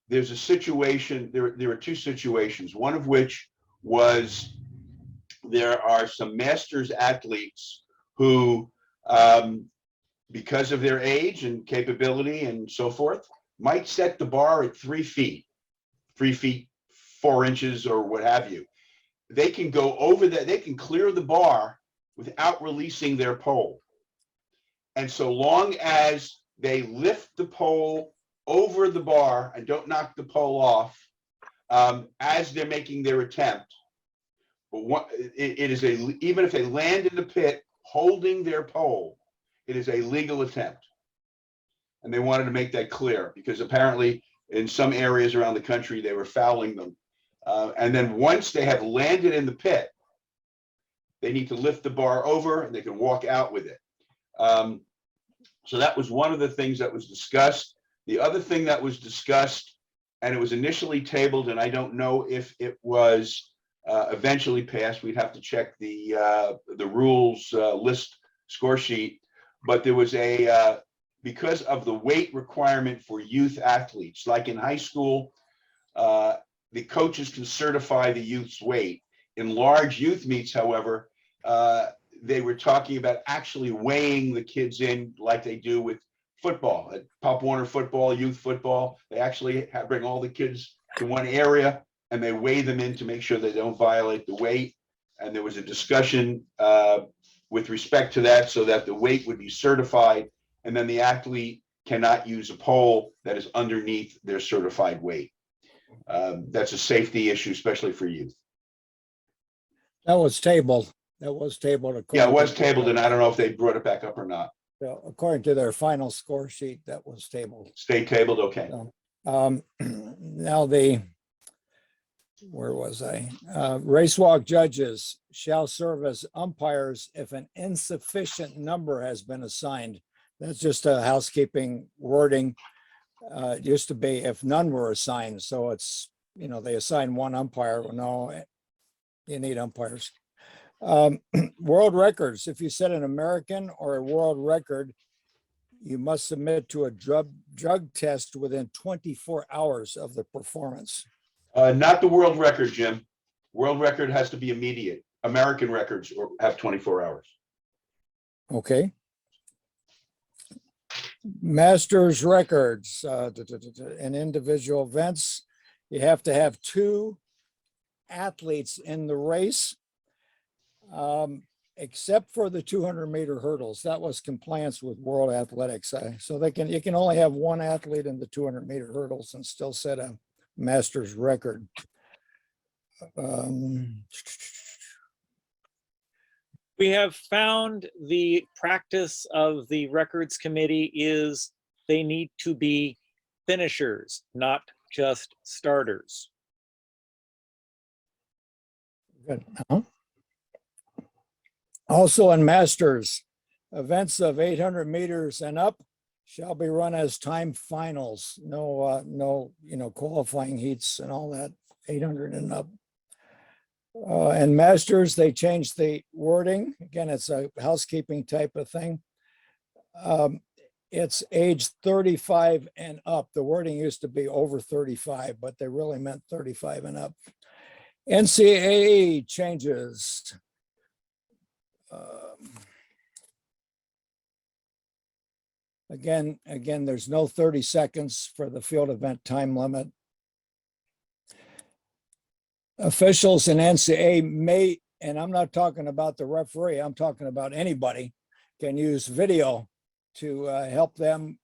there's a situation, there are two situations, one of which was there are some masters athletes who, because of their age and capability and so forth, might set the bar at 3 feet, 4 inches or what have you. They can go over that, they can clear the bar without releasing their pole. And so long as they lift the pole over the bar and don't knock the pole off as they're making their attempt, it is even if they land in the pit holding their pole, it is a legal attempt. And they wanted to make that clear because apparently in some areas around the country, they were fouling them. And then once they have landed in the pit, they need to lift the bar over and they can walk out with it. So that was one of the things that was discussed. The other thing that was discussed, and it was initially tabled, and I don't know if it was eventually passed. We'd have to check the rules list score sheet. But there was because of the weight requirement for youth athletes, like in high school, the coaches can certify the youth's weight. In large youth meets, however, they were talking about actually weighing the kids in like they do with football, at Pop Warner football, youth football. They actually bring all the kids to one area and they weigh them in to make sure they don't violate the weight. And there was a discussion with respect to that so that the weight would be certified, and then the athlete cannot use a pole that is underneath their certified weight. That's a safety issue, especially for youth. That was tabled. That was tabled. Yeah, it was tabled, and I don't know if they brought it back up or not. So according to their final score sheet, that was tabled. Stay tabled, okay. So, now where was I? Race walk judges shall serve as umpires if an insufficient number has been assigned. That's just a housekeeping wording. It used to be if none were assigned. So it's, they assign one umpire. No, you need umpires. World records. If you set an American or a world record, you must submit to a drug test within 24 hours of the performance. Not the world record, Jim. World record has to be immediate. American records have 24 hours. Okay. Masters records in individual events. You have to have 2 athletes in the race, except for the 200-meter hurdles. That was compliance with World Athletics. So you can only have 1 athlete in the 200-meter hurdles and still set a Masters record. We have found the practice of the records committee is they need to be finishers, not just starters. Good. Also in Masters, events of 800 meters and up shall be run as time finals. No, qualifying heats and all that, 800 and up. And Masters, they changed the wording. Again, it's a housekeeping type of thing. It's age 35 and up. The wording used to be over 35, but they really meant 35 and up. NCAA changes. Again, there's no 30 seconds for the field event time limit. Officials in NCAA may, and I'm not talking about the referee, I'm talking about anybody, can use video to help them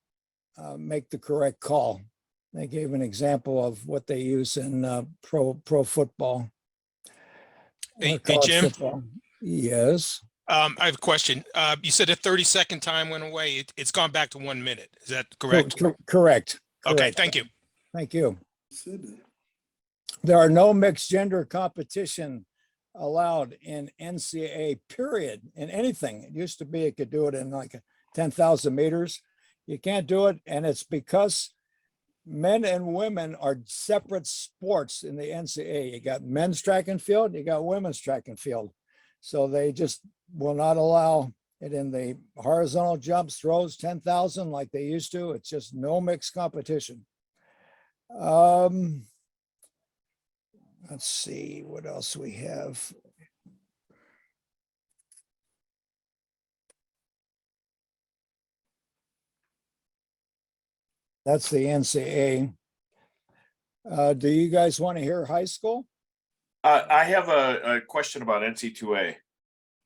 make the correct call. They gave an example of what they use in pro football. Hey, college Jim. football. Yes. I have a question. You said a 30-second time went away. It's gone back to 1 minute. Is that correct? Correct. Okay, thank you. Thank you. There are no mixed gender competition allowed in NCAA, period, in anything. It used to be you could do it in like 10,000 meters. You can't do it, and it's because men and women are separate sports in the NCAA. You got men's track and field, you got women's track and field. So they just will not allow it in the horizontal jumps, throws, 10,000 like they used to. It's just no mixed competition. Let's see what else we have. That's the NCAA. Do you guys want to hear high school? I have a question about NC2A.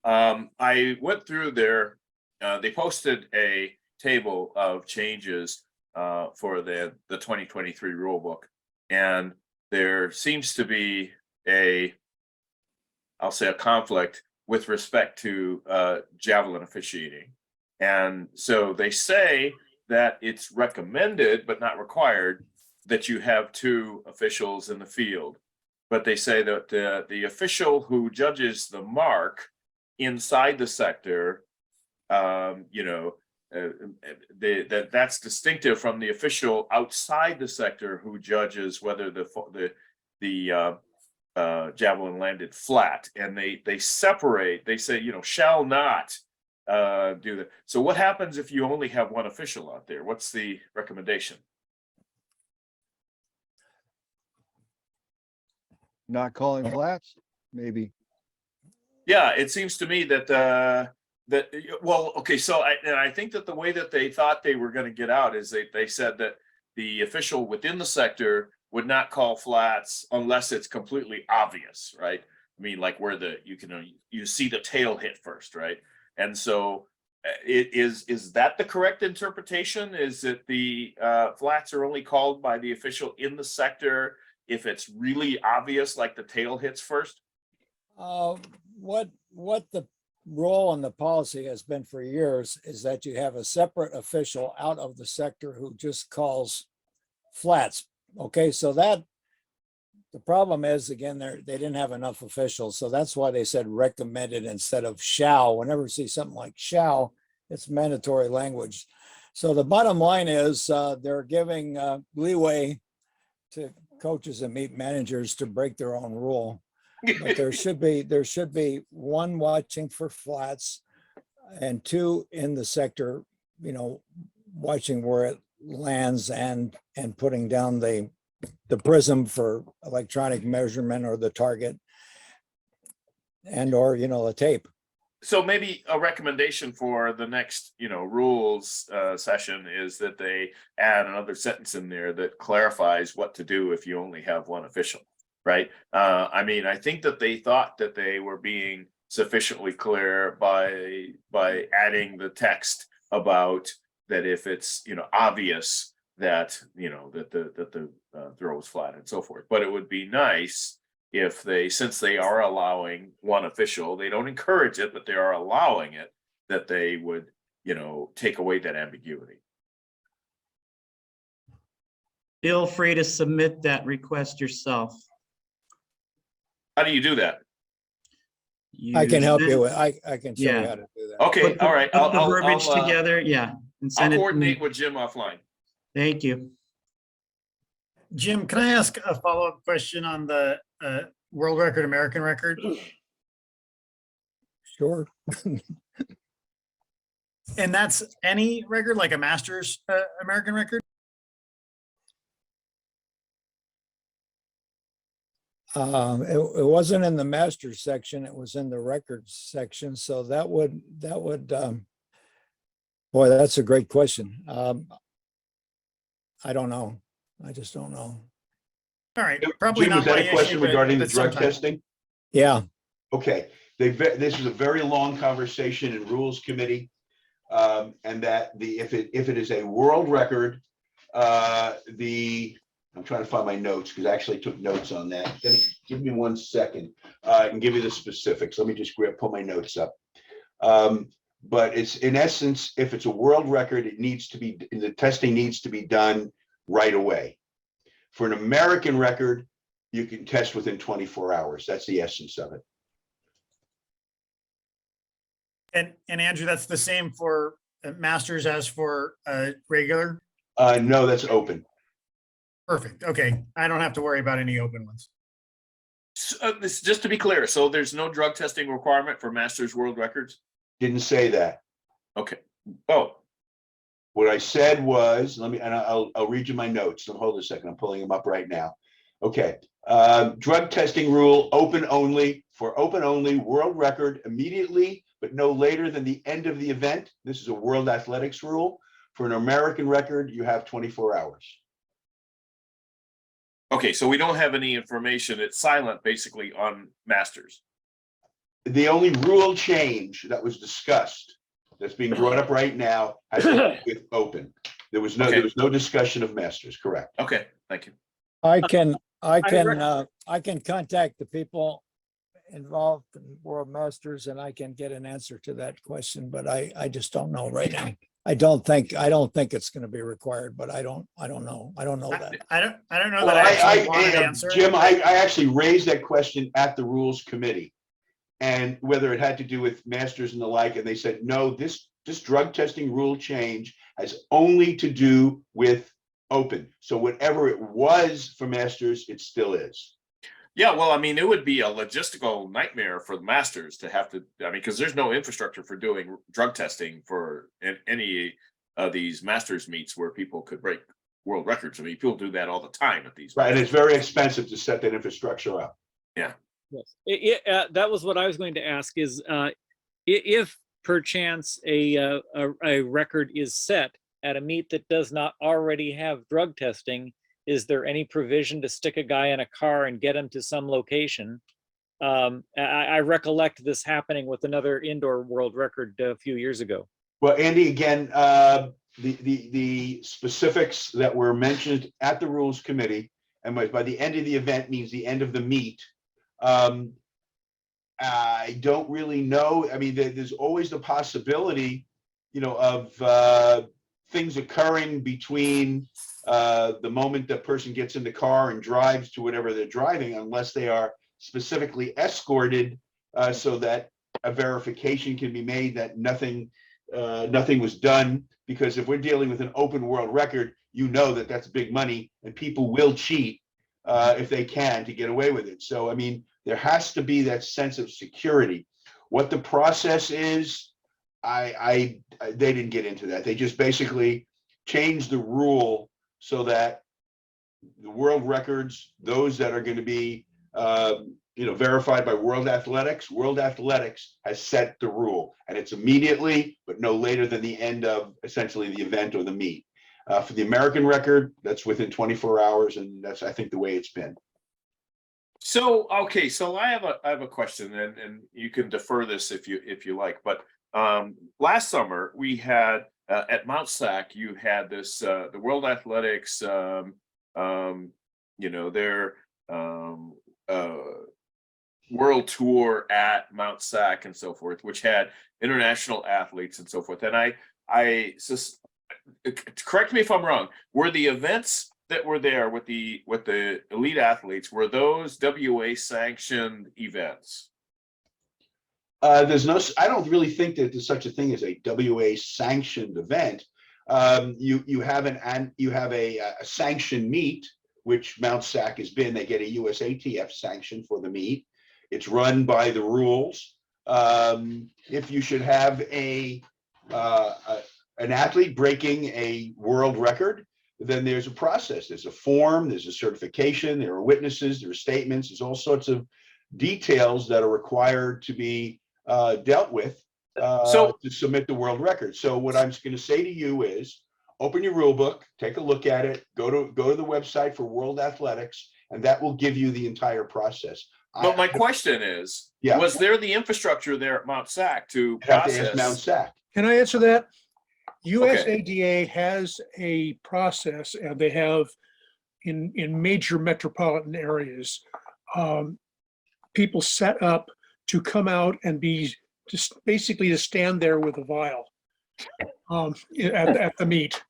I went through their, they posted a table of changes for the 2023 rule book. And there seems to be I'll say a conflict with respect to javelin officiating. And so they say that it's recommended, but not required, that you have 2 officials in the field. But they say that the official who judges the mark inside the sector, that's distinctive from the official outside the sector who judges whether the javelin landed flat. And they separate. They say, shall not do that. So what happens if you only have 1 official out there? What's the recommendation? Not calling flats, maybe. Yeah, it seems to me that so I think that the way that they thought they were going to get out is they said that the official within the sector would not call flats unless it's completely obvious, right? I mean, like where you see the tail hit first, right? And so is that the correct interpretation? Is that the flats are only called by the official in the sector if it's really obvious, like the tail hits first? What the role and the policy has been for years is that you have a separate official out of the sector who just calls flats. Okay, so that the problem is, again, they didn't have enough officials, so that's why they said recommended instead of shall. Whenever you see something like shall, it's mandatory language. So the bottom line is they're giving leeway to coaches and meet managers to break their own rule. But there should be 1 watching for flats and 2 in the sector, watching where it lands and putting down the prism for electronic measurement or the target or the tape. So maybe a recommendation for the next, rules session is that they add another sentence in there that clarifies what to do if you only have 1 official, right? I mean, I think that they thought that they were being sufficiently clear by adding the text about that if it's, obvious that, that the throw is flat and so forth. But it would be nice if since they are allowing 1 official, they don't encourage it, but they are allowing it, that they would, take away that ambiguity. Feel free to submit that request yourself. How do you do that? I can help Use you this. with, I can show you Yeah. how to do that. Okay, all right. Put the verbiage together, yeah. And I'll send it to me. coordinate with Jim offline. Thank you. Jim, can I ask a follow-up question on the world record, American record? Sure. And that's any record, like a master's American record? It wasn't in the masters section, it was in the records section, so that would, boy, that's a great question. I don't know. I just don't know. All right, probably Jim, not was that my a question issue, regarding the but drug sometime. testing? Yeah. Okay, this was a very long conversation in Rules Committee. And that if it is a world record, I'm trying to find my notes because I actually took notes on that. Give me 1 second. I can give you the specifics. Let me just pull my notes up. But it's in essence, if it's a world record, the testing needs to be done right away. For an American record, you can test within 24 hours. That's the essence of it. And Andrew, that's the same for masters as for regular? No, that's open. Perfect. Okay. I don't have to worry about any open ones. This, just to be clear, so there's no drug testing requirement for Masters World Records? Didn't say that. Okay. Oh. What I said was, I'll read you my notes. Hold a second. I'm pulling them up right now. Okay. Drug testing rule, open only. For open only, world record immediately, but no later than the end of the event. This is a World Athletics rule. For an American record, you have 24 hours. Okay, so we don't have any information. It's silent basically on Masters. The only rule change that was discussed, that's being brought up right now, has to do with open. There was no discussion of Masters, correct? Okay, thank you. I can contact the people involved in World Masters and I can get an answer to that question, but I just don't know right now. I don't think it's going to be required, but I don't know. I don't know that. I don't know Well, that I actually want an answer. Jim, I actually raised that question at the Rules Committee, and whether it had to do with Masters and the like, and they said, no, this drug testing rule change has only to do with open. So whatever it was for Masters, it still is. Yeah, well, I mean, it would be a logistical nightmare for the Masters to have to, I mean, because there's no infrastructure for doing drug testing for any of these Masters meets where people could break world records. I mean, people do that all the time at these. Right, and it's very expensive to set that infrastructure up. Yeah. Yes. That was what I was going to ask is if perchance a record is set at a meet that does not already have drug testing, is there any provision to stick a guy in a car and get him to some location? I recollect this happening with another indoor world record a few years ago. Well, Andy, again, the specifics that were mentioned at the Rules Committee, and by the end of the event means the end of the meet. I don't really know. I mean, there's always the possibility, of things occurring between the moment the person gets in the car and drives to whatever they're driving, unless they are specifically escorted so that a verification can be made that nothing was done. Because if we're dealing with an open world record, that's big money and people will cheat if they can to get away with it. So, I mean, there has to be that sense of security. What the process is, they didn't get into that. They just basically changed the rule so that the world records, those that are going to be, verified by World Athletics has set the rule, and it's immediately, but no later than the end of essentially the event or the meet. For the American record, that's within 24 hours, and that's, I think, the way it's been. So, okay, so I have a question, and you can defer this if you like, but last summer we had at Mount SAC, you had this the World Athletics, their world tour at Mount SAC and so forth, which had international athletes and so forth. And I correct me if I'm wrong, were the events that were there with the elite athletes, were those WA sanctioned events? There's no, I don't really think that there's such a thing as a WA sanctioned event. You have a sanctioned meet, which Mount Sac has been. They get a USATF sanction for the meet. It's run by the rules. If you should have an athlete breaking a world record, then there's a process. There's a form, there's a certification, there are witnesses, there are statements, there's all sorts of details that are required to be dealt with to submit the world record. So what I'm going to say to you is, open your rule book, take a look at it, go to the website for World Athletics, and that will give you the entire process. But my question is, Yeah. was there the infrastructure there at Mount Sac to Have to ask Mount process? Sac. Can I answer that? USADA has a process, and they have in major metropolitan areas, people set up to come out and be just basically to stand there with a vial at the meet,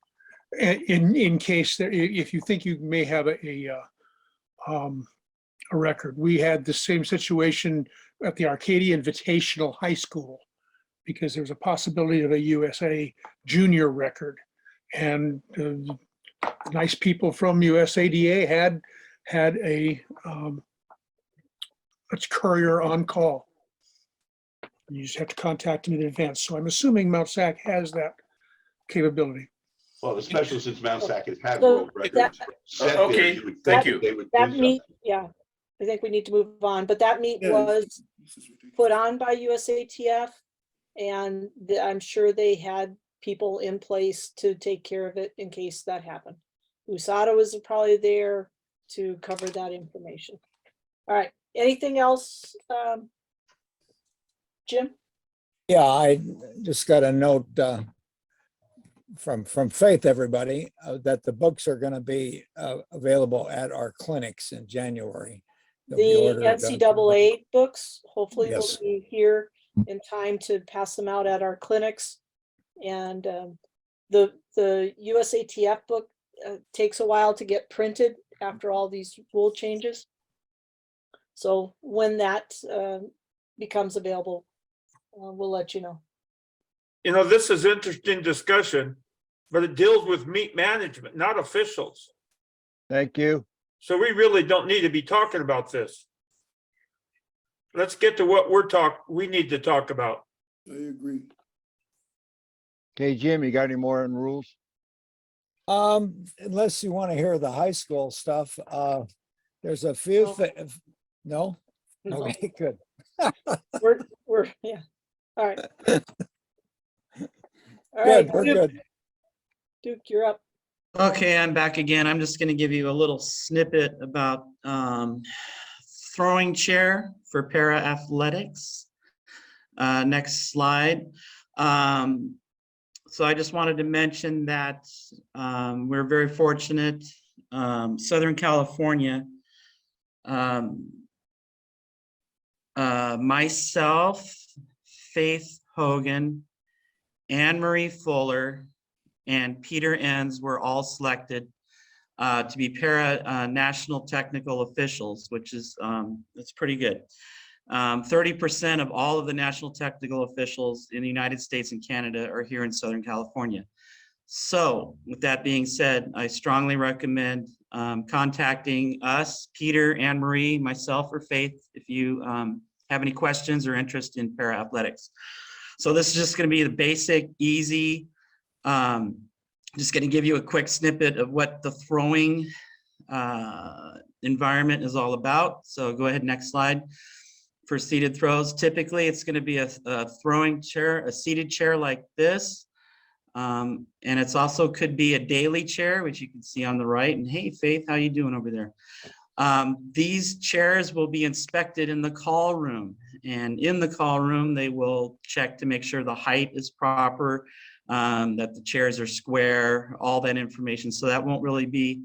in case that if you think you may have a record. We had the same situation at the Arcadia Invitational High School, because there's a possibility of a USA junior record, and nice people from USADA had a courier on call. You just have to contact them in advance. So I'm assuming Mount Sac has that capability. Well, especially since Mount Sac has had So world records. set there, Okay, you would thank think you. they would That do meet, something. yeah, I think we need to move on, but that meet Yeah. was put on by USATF, and I'm sure they had people in place to take care of it in case that happened. USADA was probably there to cover that information. All right, anything else, Jim? Yeah, I just got a note from Faith, everybody, that the books are going to be available at our clinics in January. They'll be The ordered, NCAA books, hopefully will Yes. be here in time to pass them out at our clinics. And the USATF book takes a while to get printed after all these rule changes. So when that becomes available, we'll let you know. You know, this is interesting discussion, but it deals with meet management, not officials. Thank you. So we really don't need to be talking about this. Let's get to what we need to talk about. I agree. Okay, Jim, you got any more on rules? Unless you want to hear the high school stuff, there's a few no? No. Okay, good. We're yeah. All right. All Good, right, we're Duke. good. Duke, you're up. Okay, I'm back again. I'm just going to give you a little snippet about throwing chair for para athletics. Next slide. So I just wanted to mention that we're very fortunate. Southern California, myself, Faith Hogan, Anne Marie Fuller, and Peter Enns were all selected to be para national technical officials, which is that's pretty good. 30% of all of the national technical officials in the United States and Canada are here in Southern California. So with that being said, I strongly recommend contacting us, Peter, Anne Marie, myself, or Faith, if you have any questions or interest in para athletics. So this is just going to be the basic, easy, just going to give you a quick snippet of what the throwing environment is all about. So go ahead, next slide. For seated throws, typically it's going to be a throwing chair, a seated chair like this. And it's also could be a daily chair, which you can see on the right. And hey, Faith, how you doing over there? These chairs will be inspected in the call room, and in the call room, they will check to make sure the height is proper, that the chairs are square, all that information. So that won't really be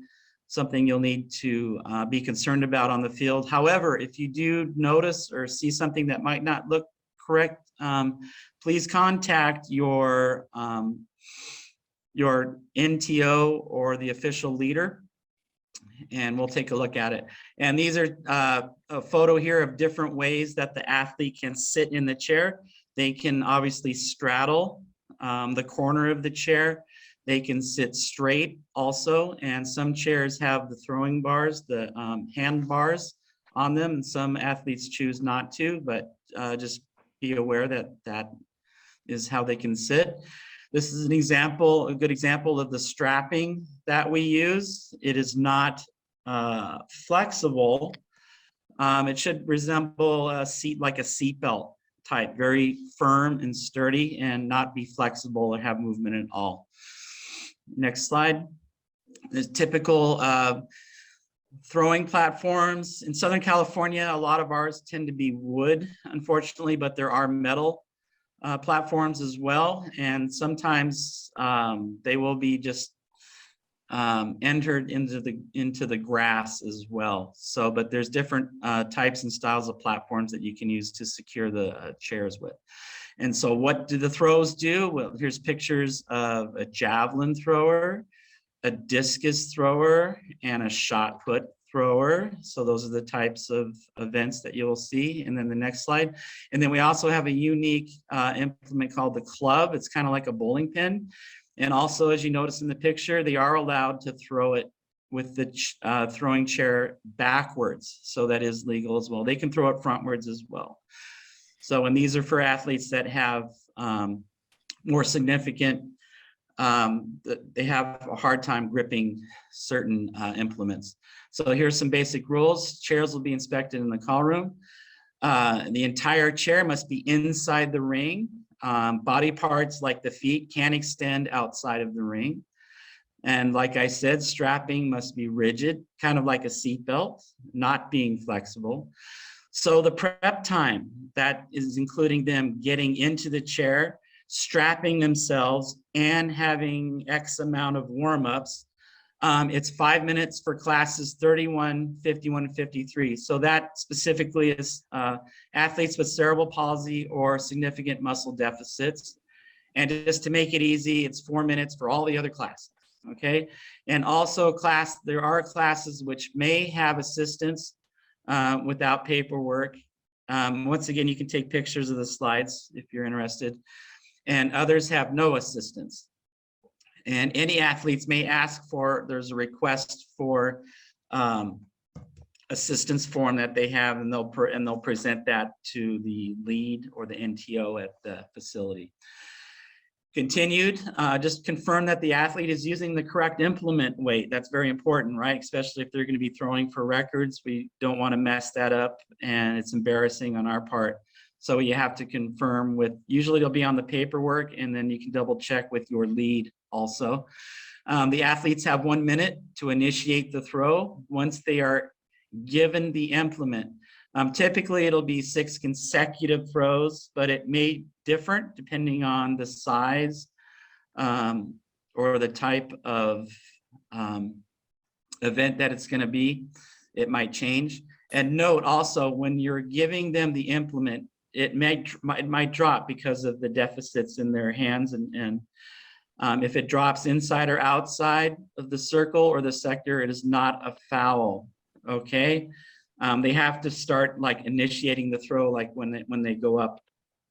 something you'll need to be concerned about on the field. However, if you do notice or see something that might not look correct, please contact your NTO or the official leader. and we'll take a look at it. And these are a photo here of different ways that the athlete can sit in the chair. They can obviously straddle the corner of the chair. They can sit straight also, and some chairs have the throwing bars, the hand bars on them, and some athletes choose not to, but just be aware that that is how they can sit. This is an example, a good example of the strapping that we use. It is not flexible. It should resemble a seat, like a seat belt type, very firm and sturdy, and not be flexible or have movement at all. Next slide. The typical throwing platforms in Southern California, a lot of ours tend to be wood, unfortunately, but there are metal platforms as well, and sometimes they will be just entered into the grass as well. So, but there's different types and styles of platforms that you can use to secure the chairs with. And so what do the throws do? Well, here's pictures of a javelin thrower, a discus thrower, and a shot put thrower. So those are the types of events that you'll see. And then the next slide. And then we also have a unique implement called the club. It's kind of like a bowling pin. And also, as you notice in the picture, they are allowed to throw it with the throwing chair backwards. So that is legal as well. They can throw it frontwards as well. So, and these are for athletes that have more significant, they have a hard time gripping certain implements. So here's some basic rules. Chairs will be inspected in the call room. The entire chair must be inside the ring. Body parts like the feet can't extend outside of the ring. And like I said, strapping must be rigid, kind of like a seat belt, not being flexible. So the prep time, that is including them getting into the chair, strapping themselves, and having X amount of warm-ups. It's 5 minutes for classes 31, 51, and 53. So that specifically is athletes with cerebral palsy or significant muscle deficits. And just to make it easy, it's 4 minutes for all the other classes, okay? And also there are classes which may have assistance without paperwork. Once again, you can take pictures of the slides if you're interested. And others have no assistance. And any athletes may ask for, there's a request for assistance form that they have, and they'll present that to the lead or the NTO at the facility. Continued, just confirm that the athlete is using the correct implement weight. That's very important, right? Especially if they're going to be throwing for records. We don't want to mess that up, and it's embarrassing on our part. So you have to confirm with, usually it'll be on the paperwork, and then you can double check with your lead also. The athletes have 1 minute to initiate the throw once they are given the implement. Typically it'll be 6 consecutive throws, but it may differ depending on the size or the type of event that it's going to be. It might change. And note also, when you're giving them the implement, it might drop because of the deficits in their hands, and if it drops inside or outside of the circle or the sector, it is not a foul. Okay, they have to start like initiating the throw, like when they go up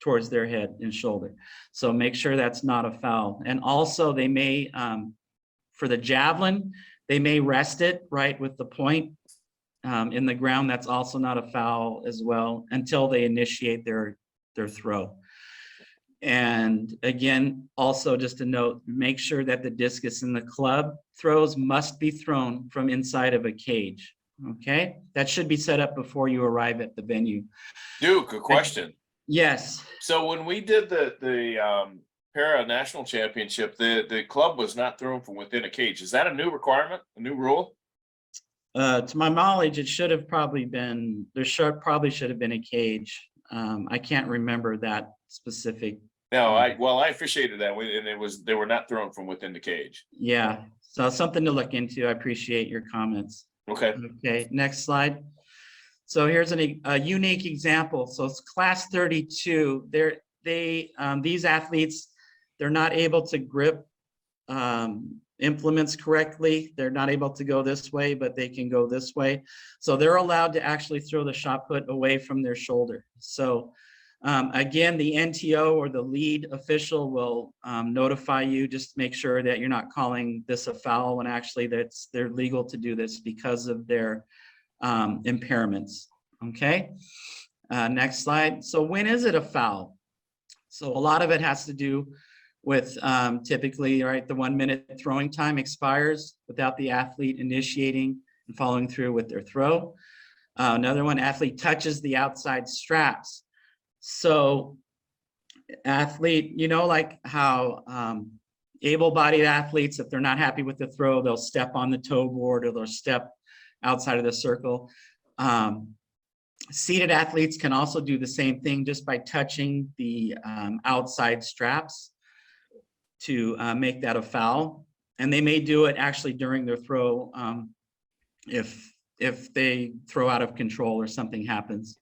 towards their head and shoulder. So make sure that's not a foul. And also they may, for the javelin, they may rest it right with the point in the ground. That's also not a foul as well until they initiate their throw. And again, also just a note, make sure that the discus and the club throws must be thrown from inside of a cage. Okay, that should be set up before you arrive at the venue. Duke, a question. Yes. So when we did the para national championship, the club was not thrown from within a cage. Is that a new requirement, a new rule? To my knowledge, it should have probably been, probably should have been a cage. I can't remember that specific. No, I officiated that, and they were not thrown from within the cage. Yeah, so something to look into. I appreciate your comments. Okay. Okay, next slide. So here's a unique example. So it's class 32. These athletes, they're not able to grip implements correctly. They're not able to go this way, but they can go this way. So they're allowed to actually throw the shot put away from their shoulder. So again, the NTO or the lead official will notify you, just to make sure that you're not calling this a foul when actually they're legal to do this because of their impairments. Okay, next slide. So when is it a foul? So a lot of it has to do with typically, right, the 1 minute throwing time expires without the athlete initiating and following through with their throw. Another one, athlete touches the outside straps. So athlete, you know, like how able-bodied athletes, if they're not happy with the throw, they'll step on the toe board or they'll step outside of the circle. Seated athletes can also do the same thing just by touching the outside straps to make that a foul. And they may do it actually during their throw if they throw out of control or something happens.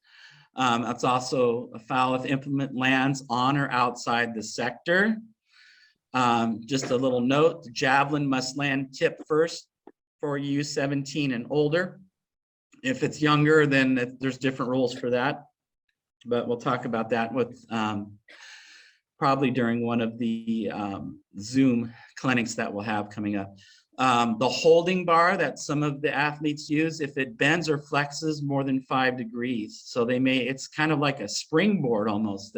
That's also a foul if implement lands on or outside the sector. Just a little note, the javelin must land tip first for U17 and older. If it's younger, then there's different rules for that. But we'll talk about that with probably during one of the Zoom clinics that we'll have coming up. The holding bar that some of the athletes use, if it bends or flexes more than 5 degrees. So it's kind of like a springboard almost.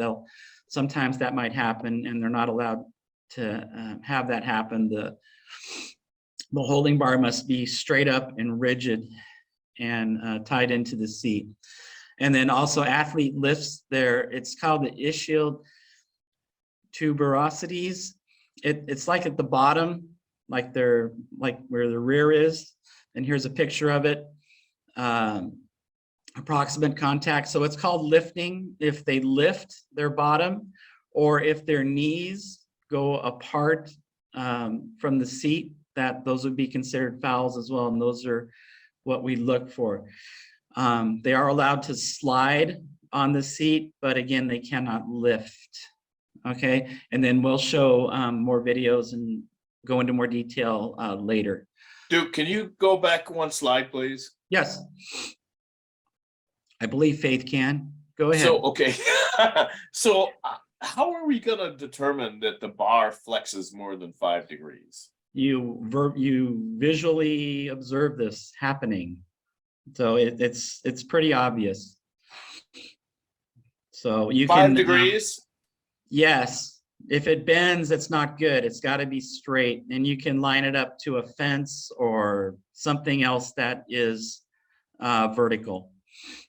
Sometimes that might happen and they're not allowed to have that happen. The holding bar must be straight up and rigid and tied into the seat. And then also athlete lifts it's called the ischial tuberosities. It's like at the bottom, like where the rear is. And here's a picture of it. Approximate contact. So it's called lifting if they lift their bottom or if their knees go apart from the seat, those would be considered fouls as well. And those are what we look for. They are allowed to slide on the seat, but again, they cannot lift. Okay, and then we'll show more videos and go into more detail later. Duke, can you go back one slide, please? Yes. I believe Faith can. Go ahead. So, okay. So how are we going to determine that the bar flexes more than 5 degrees? You visually observe this happening. So it's pretty obvious. So you 5 degrees? Yes. If it bends, it's not good. It's got to be straight. And you can line it up to a fence or something else that is vertical.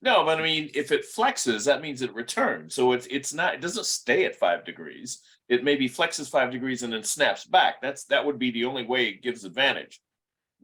No, but I mean, if it flexes, that means it returns. So it doesn't stay at 5 degrees. It maybe flexes 5 degrees and then snaps back. That would be the only way it gives advantage.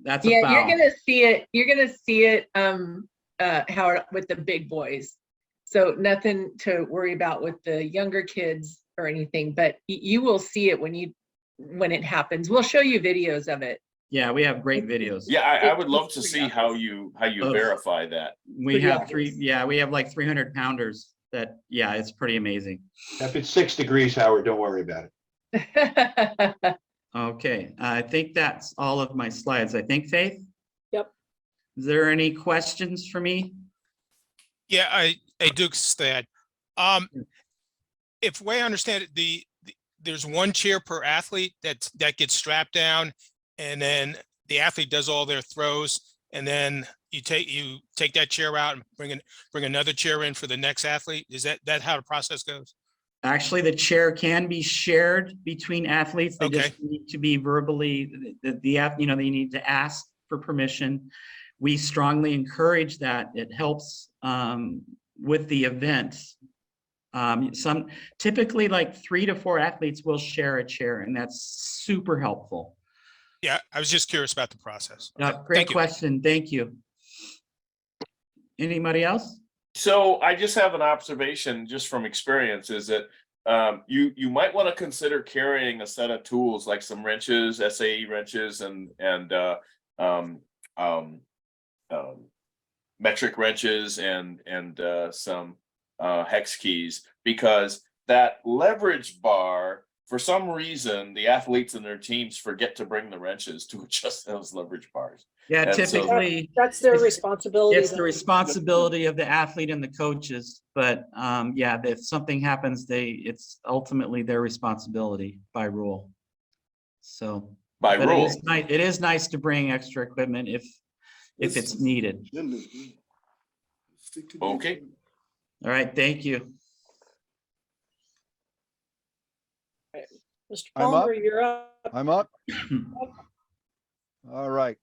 That's a foul. You're gonna see it. You're gonna see it, Howard, with the big boys. So nothing to worry about with the younger kids or anything. But you will see it when it happens. We'll show you videos of it. Yeah, we have great videos. Yeah, I would love to see how you verify that. We have we have like 300 pounders that, yeah, it's pretty amazing. If it's 6 degrees, Howard, don't worry about it. Okay, I think that's all of my slides. I think, Faith? Yep. Is there any questions for me? Yeah, I Duke's that. If way I understand it, there's one chair per athlete that gets strapped down, and then the athlete does all their throws, and then you take that chair out and bring another chair in for the next athlete. Is that how the process goes? Actually, the chair can be shared between athletes. They Okay. just need to be verbally, they need to ask for permission. We strongly encourage that. It helps with the event. Typically like 3 to 4 athletes will share a chair, and that's super helpful. Yeah, I was just curious about the process. Great question. Thank you. Anybody else? So I just have an observation just from experience is that you might want to consider carrying a set of tools like some wrenches, SAE wrenches, and metric wrenches and some hex keys, because that leverage bar for some reason, the athletes and their teams forget to bring the wrenches to adjust those leverage bars. Yeah, And so- typically. That's their it's- responsibility. It's the though. responsibility of the athlete and the coaches, but yeah, if something happens, it's ultimately their responsibility by rule. So. By but rule. It is nice to bring extra equipment if it's needed. Okay. All right, thank you. Mr. I'm Palmer, up. you're up. I'm up. All right.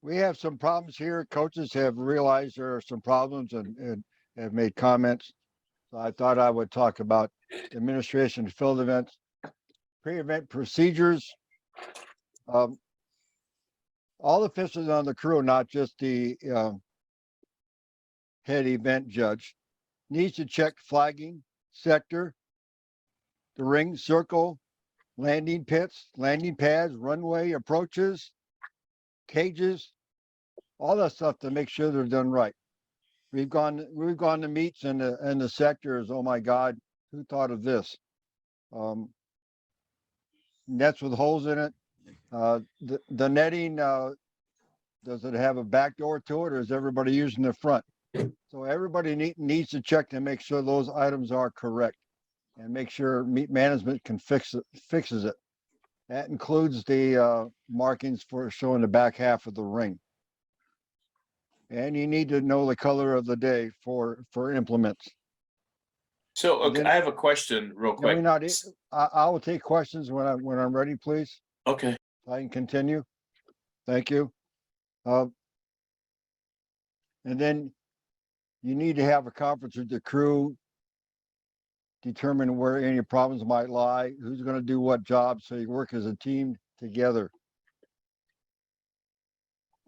We have some problems here. Coaches have realized there are some problems and have made comments. So I thought I would talk about administration of field events, pre-event procedures. All officials on the crew, not just the head event judge, needs to check flagging, sector, the ring, circle, landing pits, landing pads, runway approaches, cages, all that stuff to make sure they're done right. We've gone to meets and the sectors. Oh my God, who thought of this? Nets with holes in it. The netting, does it have a back door to it, or is everybody using the front? So everybody needs to check to make sure those items are correct, and make sure meet management can fixes it. That includes the markings for showing the back half of the ring. And you need to know the color of the day for implements. So okay, Then- I have a question real Can we quick. not, I will take questions when I'm ready, please. Okay. I can continue. Thank you. And then you need to have a conference with the crew, determine where any problems might lie, who's going to do what job, so you work as a team together.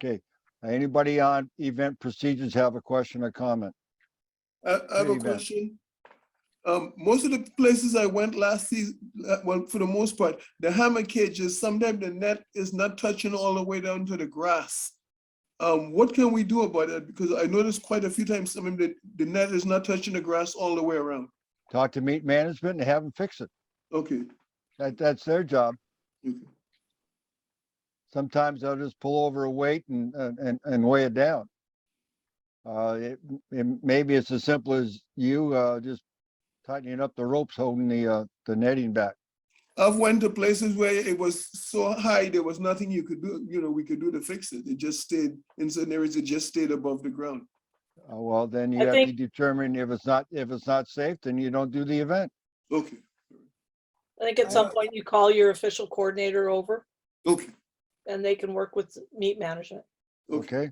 Okay. Anybody on event procedures have a question or comment? I have a Pre-event. question. Most of the places I went last season, well, for the most part, the hammer cages, sometimes the net is not touching all the way down to the grass. What can we do about that? Because I noticed quite a few times, I mean, the net is not touching the grass all the way around. Talk to meet management and have them fix it. Okay. That's their job. Okay. Sometimes they'll just pull over a weight and weigh it down. Maybe it's as simple as you just tightening up the ropes holding the netting back. I've went to places where it was so high, there was nothing you could do, we could do to fix it. It just stayed, in certain areas, it just stayed above the ground. Well, then you I have think- to determine if it's not safe, then you don't do the event. Okay. I think at some point you call your official coordinator over Okay. and they can work with meet management. Okay.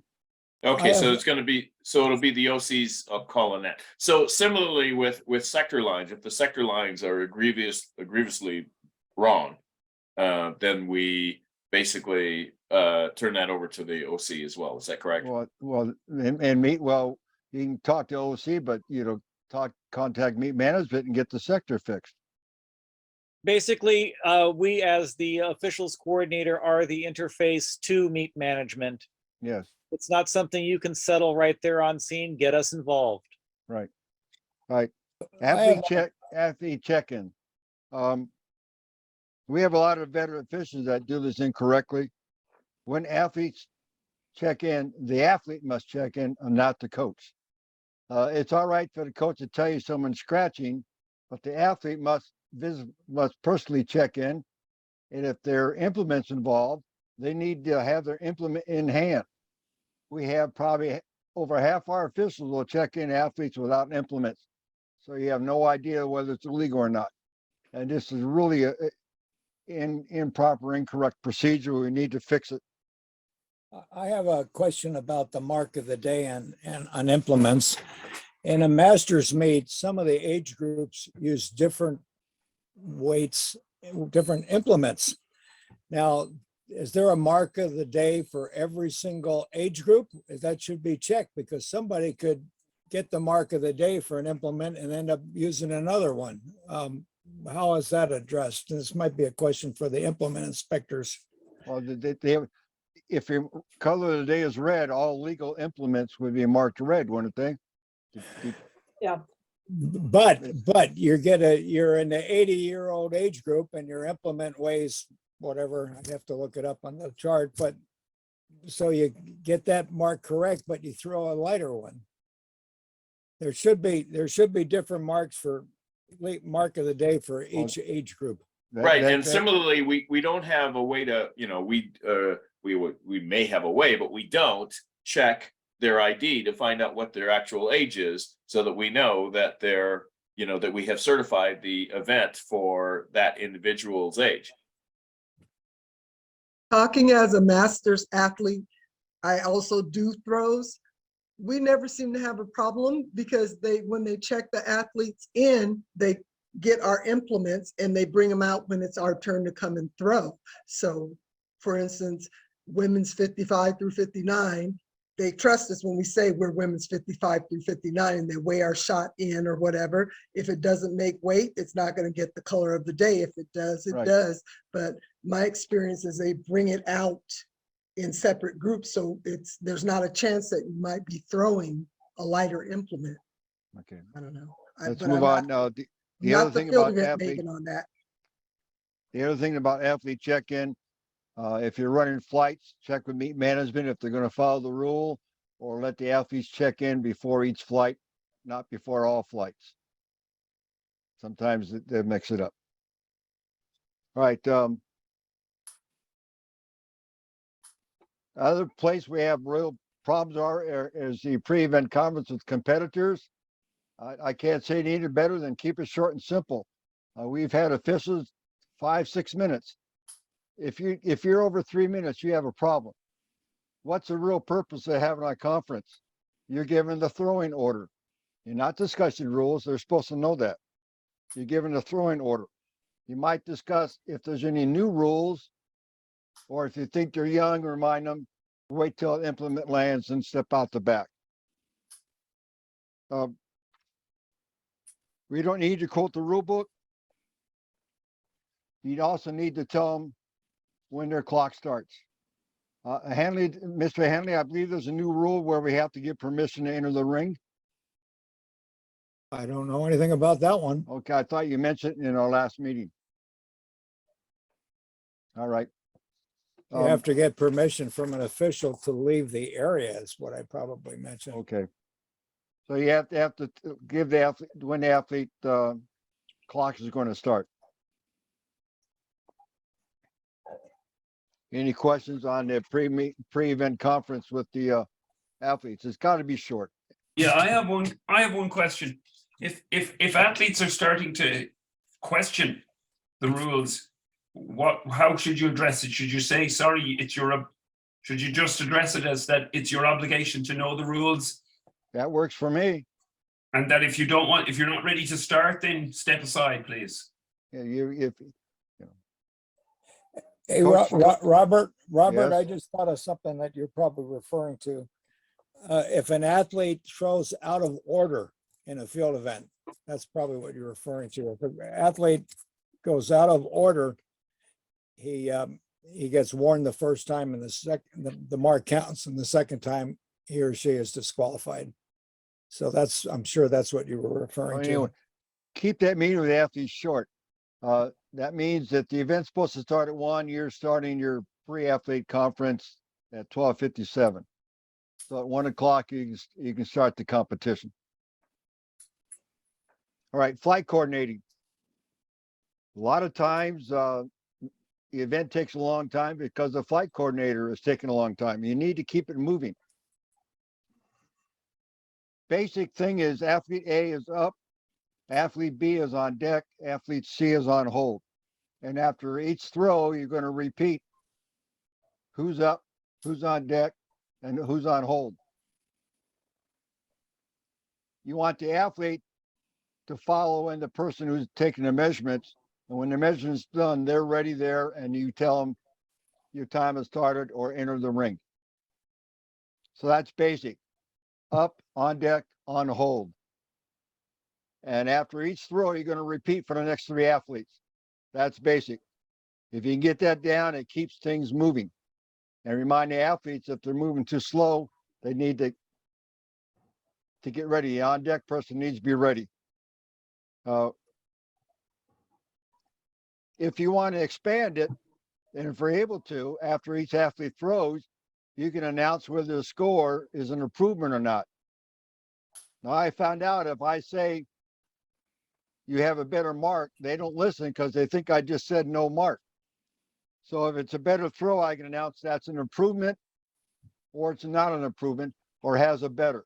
Okay, so have- it's going to be, so it'll be the OC's calling that. So similarly with sector lines, if the sector lines are grievously wrong, then we basically turn that over to the OC as well. Is that correct? Well, you can talk to OC, but contact meet management and get the sector fixed. Basically, we as the officials coordinator are the interface to meet management. Yes, It's not something you can settle right there on scene. Get us involved. right. Right. have- Athlete check-in. We have a lot of veteran officials that do this incorrectly. When athletes check in, the athlete must check in, and not the coach. It's all right for the coach to tell you someone's scratching, but the athlete must personally check in. And if there are implements involved, they need to have their implement in hand. We have probably over half our officials will check in athletes without implements. So you have no idea whether it's illegal or not. And this is really an improper, incorrect procedure. We need to fix it. I have a question about the mark of the day and on implements. In a master's meet, some of the age groups use different weights, different implements. Now, is there a mark of the day for every single age group? That should be checked, because somebody could get the mark of the day for an implement and end up using another one. How is that addressed? This might be a question for the implement inspectors. Well, if your color of the day is red, all legal implements would be marked red, wouldn't they? Yeah. But you're in the 80-year-old age group and your implement weighs whatever, I have to look it up on the chart, but so you get that mark correct, but you throw a lighter one. There should be different marks for mark of the day for each age group. Right, and similarly, we don't have a way to, we may have a way, but we don't check their ID to find out what their actual age is, so that we know that they're, that we have certified the event for that individual's age. Talking as a masters athlete, I also do throws. We never seem to have a problem because when they check the athletes in, they get our implements and they bring them out when it's our turn to come and throw. So for instance, women's 55 through 59, they trust us when we say we're women's 55 through 59 and they weigh our shot in or whatever. If it doesn't make weight, it's not going to get the color of the day. If it does, it does. But my experience is they bring it out in separate groups. So there's not a chance that you might be throwing a lighter implement. Okay. I don't know. Let's move on now. The other thing about athlete, on that. the other thing about athlete check-in, if you're running flights, check with meet management if they're going to follow the rule, or let the athletes check in before each flight, not before all flights. Sometimes they mix it up. All right. Other place we have real problems is the pre-event conference with competitors. I can't say it any better than keep it short and simple. We've had officials 5-6 minutes. If you're over 3 minutes, you have a problem. What's the real purpose of having a conference? You're given the throwing order. You're not discussing rules. They're supposed to know that. You're given the throwing order. You might discuss if there's any new rules, or if you think they're young, remind them, wait till the implement lands and step out the back. We don't need to quote the rule book. You also need to tell them when their clock starts. Mr. Hanley, I believe there's a new rule where we have to give permission to enter the ring. I don't know anything about that one. Okay, I thought you mentioned it in our last meeting. All right. You have to get permission from an official to leave the area is what I probably mentioned. Okay. So you have to give the athlete when the athlete clock is going to start. Any questions on the pre-event conference with the athletes? It's got to be short. Yeah, I have one question. If athletes are starting to question the rules, how should you address it? Should you say, sorry, should you just address it as that it's your obligation to know the rules? That works for me. And that if you're not ready to start, then step aside, please. Yeah, Hey, Robert, Yes. I just thought of something that you're probably referring to. If an athlete throws out of order in a field event, that's probably what you're referring to. If an athlete goes out of order, he gets warned the first time, and the mark counts, and the second time he or she is disqualified. So I'm sure that's what you were referring Anyway, to. keep that meeting with the athletes short. That means that the event's supposed to start at 1, you're starting your pre-athlete conference at 12:57. So at 1 o'clock, you can start the competition. All right, flight coordinating. A lot of times, the event takes a long time because the flight coordinator is taking a long time. You need to keep it moving. Basic thing is athlete A is up, athlete B is on deck, athlete C is on hold. And after each throw, you're going to repeat who's up, who's on deck, and who's on hold. You want the athlete to follow in the person who's taking the measurements. And when the measurement's done, they're ready there, and you tell them your time has started or enter the ring. So that's basic. Up, on deck, on hold. And after each throw, you're going to repeat for the next 3 athletes. That's basic. If you can get that down, it keeps things moving. And remind the athletes if they're moving too slow, they need to get ready. The on-deck person needs to be ready. If you want to expand it, and if we're able to, after each athlete throws, you can announce whether the score is an improvement or not. Now, I found out if I say you have a better mark, they don't listen because they think I just said no mark. So if it's a better throw, I can announce that's an improvement, or it's not an improvement, or has a better.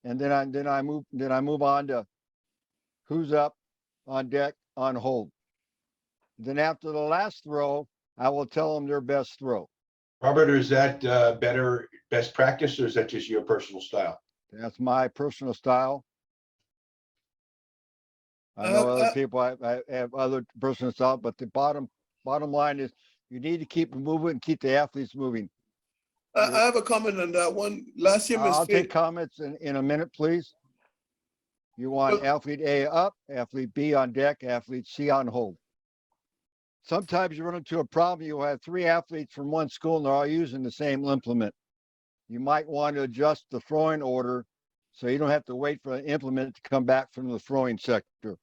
And then I move on to who's up, on deck, on hold. Then after the last throw, I will tell them their best throw. Robert, is that best practice, or is that just your personal style? That's my personal style. I know other people I have other personal style, but the bottom line is you need to keep moving and keep the athletes moving. I have a comment on that one. Last year, I'll take comments in a minute, please. You want athlete A up, athlete B on deck, athlete C on hold. Sometimes you run into a problem. You'll have 3 athletes from one school and they're all using the same implement. You might want to adjust the throwing order so you don't have to wait for the implement to come back from the throwing sector.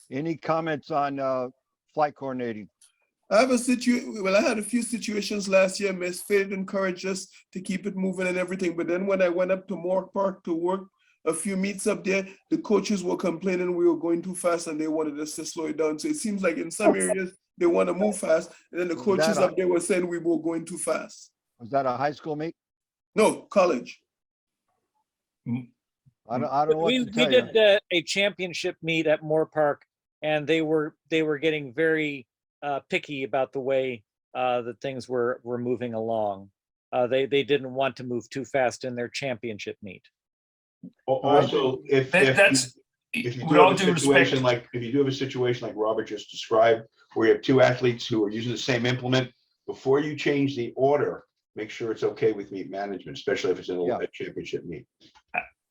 Any comments on flight coordinating? I have a I had a few situations last year. Miss Fade encouraged us to keep it moving and everything. But then when I went up to Moore Park to work a few meets up there, the coaches were complaining we were going too fast and they wanted us to slow it down. So it seems like in some areas they want to move fast, and then the coaches up there were saying we were going too fast. Was that a high school meet? No, college. I don't know what to tell we did a championship meet at Moore Park, and they were getting very picky about the way that things were moving along. They didn't want to move too fast in their championship meet. Also, if you do have a situation like Robert just described, where you have 2 athletes who are using the same implement, before you change the order, make sure it's okay with meet management, especially if it's in a championship meet.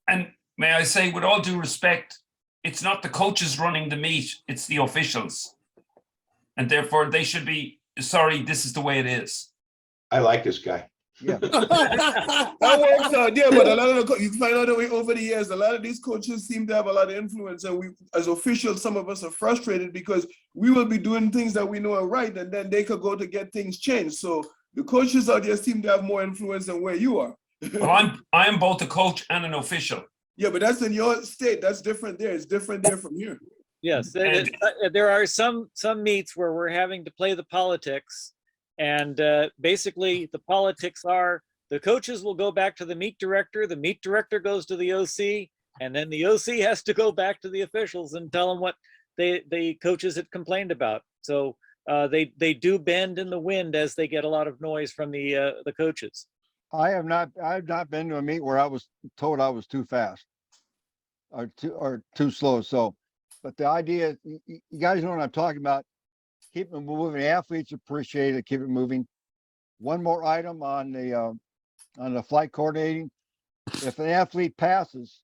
And may I say, with all due respect, it's not the coaches running the meet, it's the officials. And therefore they should be, sorry, this is the way it is. I like this guy. Yeah. That works out, yeah, but a lot of you find out over the years, a lot of these coaches seem to have a lot of influence, and we, as officials, some of us are frustrated because we will be doing things that we know are right, and then they could go to get things changed. So the coaches out there seem to have more influence than where you are. Well, I am both a coach and an official. Yeah, but that's in your state. That's different there. It's different there from here. Yes, there are some meets where we're having to play the politics. And basically, the politics are the coaches will go back to the meet director goes to the OC, and then the OC has to go back to the officials and tell them what the coaches had complained about. So they do bend in the wind as they get a lot of noise from the coaches. I've not been to a meet where I was told I was too fast or too slow. So, but the idea, you guys know what I'm talking about. Keep it moving. Athletes appreciate it. Keep it moving. One more item on the flight coordinating. If an athlete passes,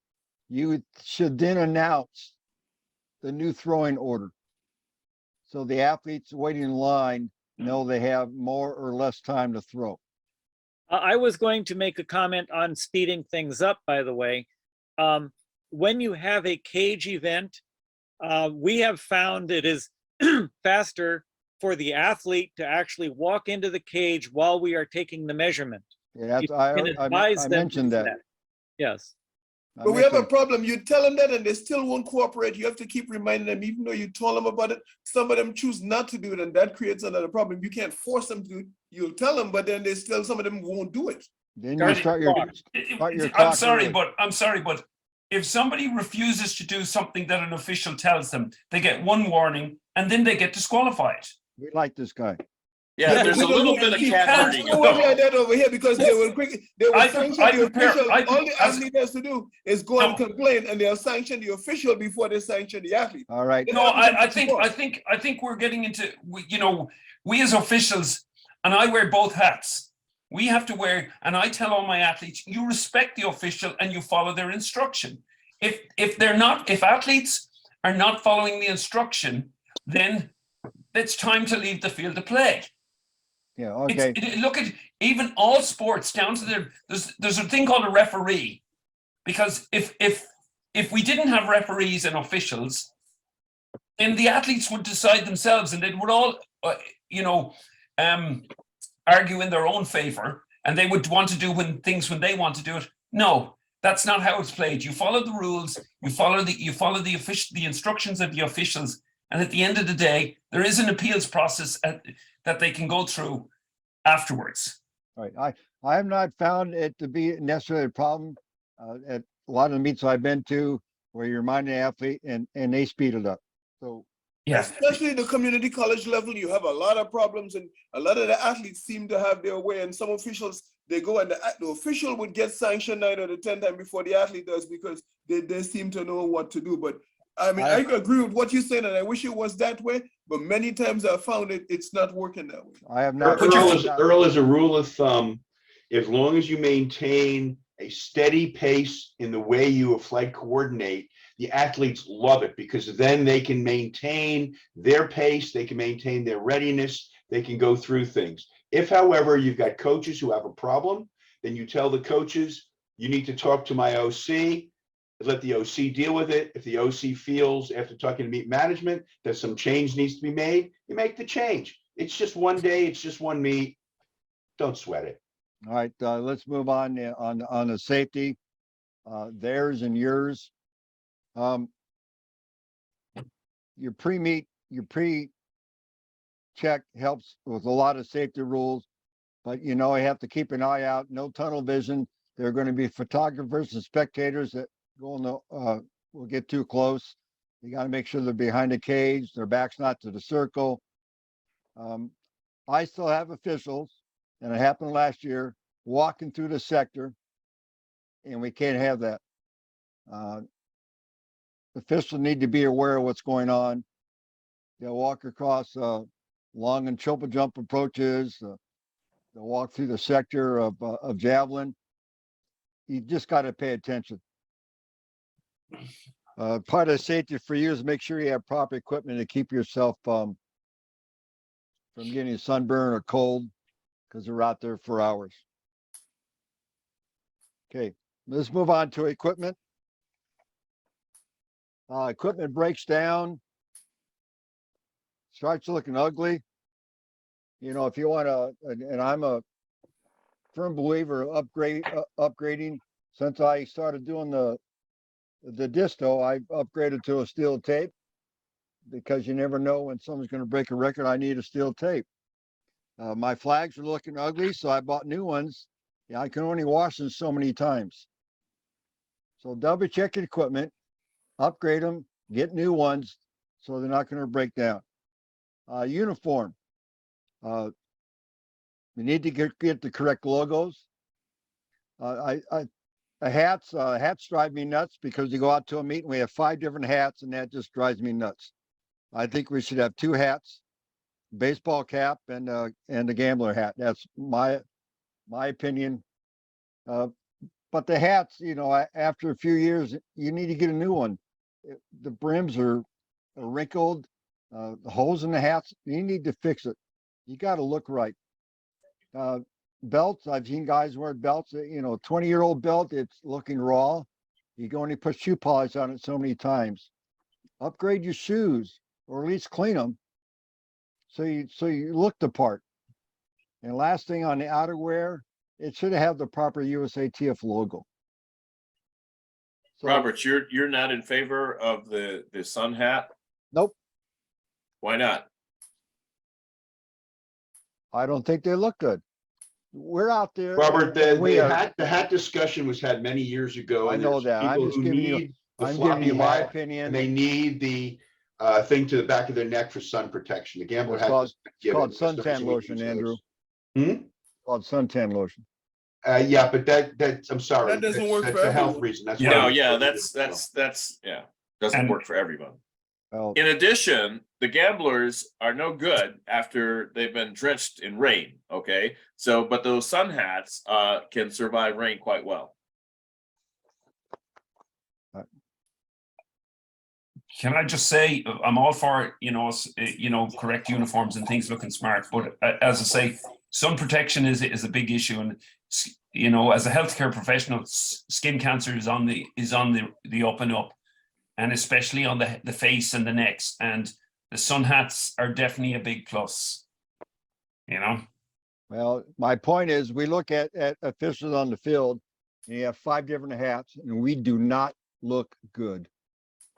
you should then announce the new throwing order. So the athletes waiting in line know they have more or less time to throw. I was going to make a comment on speeding things up, by the way. When you have a cage event, we have found it is faster for the athlete to actually walk into the cage while we are taking the measurement. Yeah, I mentioned that. Yes. But we have a problem. You tell them that and they still won't cooperate. You have to keep reminding them, even though you told them about it, some of them choose not to do it, and that creates another problem. You can't force them to. You'll tell them, but then some of them won't do it. Then you start your I'm sorry, but if somebody refuses to do something that an official tells them, they get one warning and then they get disqualified. We like this guy. Yeah, there's a little bit of cat herding. That over here because they will sanction the official. All the athlete has to do is go and complain, and they'll sanction the official before they sanction the athlete. All right. No, I think we're getting into, we as officials, and I wear both hats. We have to wear, and I tell all my athletes, you respect the official and you follow their instruction. If athletes are not following the instruction, then it's time to leave the field of play. Yeah, okay. Look at even all sports down to there's a thing called a referee. Because if we didn't have referees and officials, then the athletes would decide themselves, and they would all, argue in their own favor, and they would want to do things when they want to do it. No, that's not how it's played. You follow the rules, you follow the instructions of the officials, and at the end of the day, there is an appeals process that they can go through afterwards. Right. I have not found it to be necessarily a problem at a lot of the meets I've been to where you remind the athlete and they speed it up. So yeah, especially the community college level, you have a lot of problems, and a lot of the athletes seem to have their way. And some officials, they go and the official would get sanctioned 9 out of 10 times before the athlete does, because they seem to know what to do. But I mean, I agree with what you're saying, and I wish it was that way. But many times I found it's not working that way. I have not. Earl, as a rule of thumb, as long as you maintain a steady pace in the way you flight coordinate, the athletes love it, because then they can maintain their pace, they can maintain their readiness, they can go through things. If, however, you've got coaches who have a problem, then you tell the coaches, you need to talk to my OC, let the OC deal with it. If the OC feels, after talking to meet management, that some change needs to be made, you make the change. It's just one day, it's just one meet. Don't sweat it. All right, let's move on the safety, theirs and yours. Your pre-meet, your pre-check helps with a lot of safety rules, but you have to keep an eye out, no tunnel vision. There are going to be photographers and spectators that will get too close. You got to make sure they're behind the cage, their back's not to the circle. I still have officials, and it happened last year, walking through the sector, and we can't have that. Officials need to be aware of what's going on. They'll walk across long and triple jump approaches. They'll walk through the sector of javelin. You just got to pay attention. Part of safety for you is make sure you have proper equipment to keep yourself from getting sunburn or cold, because they're out there for hours. Okay, let's move on to equipment. Equipment breaks down, starts looking ugly. If you want to, and I'm a firm believer of upgrading. Since I started doing the disto, I upgraded to a steel tape, because you never know when someone's going to break a record. I need a steel tape. My flags are looking ugly, so I bought new ones. Yeah, I can only wash them so many times. So double check your equipment, upgrade them, get new ones, so they're not going to break down. Uniform. You need to get the correct logos. Hats drive me nuts, because you go out to a meeting, we have 5 different hats, and that just drives me nuts. I think we should have 2 hats, baseball cap and the gambler hat. That's my opinion. But the hats, after a few years, you need to get a new one. The brims are wrinkled, the holes in the hats, you need to fix it. You got to look right. Belts, I've seen guys wear belts, 20-year-old belt, it's looking raw. You can only put shoe polish on it so many times. Upgrade your shoes, or at least clean them, so you look the part. And last thing, on the outerwear, it should have the proper USATF logo. So, Robert, you're not in favor of the sun hat? Nope. Why not? I don't think they look good. We're out there. Robert, the hat discussion was had many years ago. I know that. I'm just giving you my opinion. And they need the thing to the back of their neck for sun protection. The gambler hat. It's called suntan lotion, Andrew. Called suntan lotion. Yeah, but that's I'm sorry. That doesn't work for a health everyone. reason. That's that's doesn't work for everyone. Well, in addition, the gamblers are no good after they've been drenched in rain. Okay, but those sun hats can survive rain quite well. Can I just say, I'm all for correct uniforms and things looking smart, but as I say, sun protection is a big issue, and you know, as a healthcare professional, skin cancer is on the up and up, and especially on the face and the necks, and the sun hats are definitely a big plus. You know. Well, my point is, we look at officials on the field, and you have 5 different hats, and we do not look good.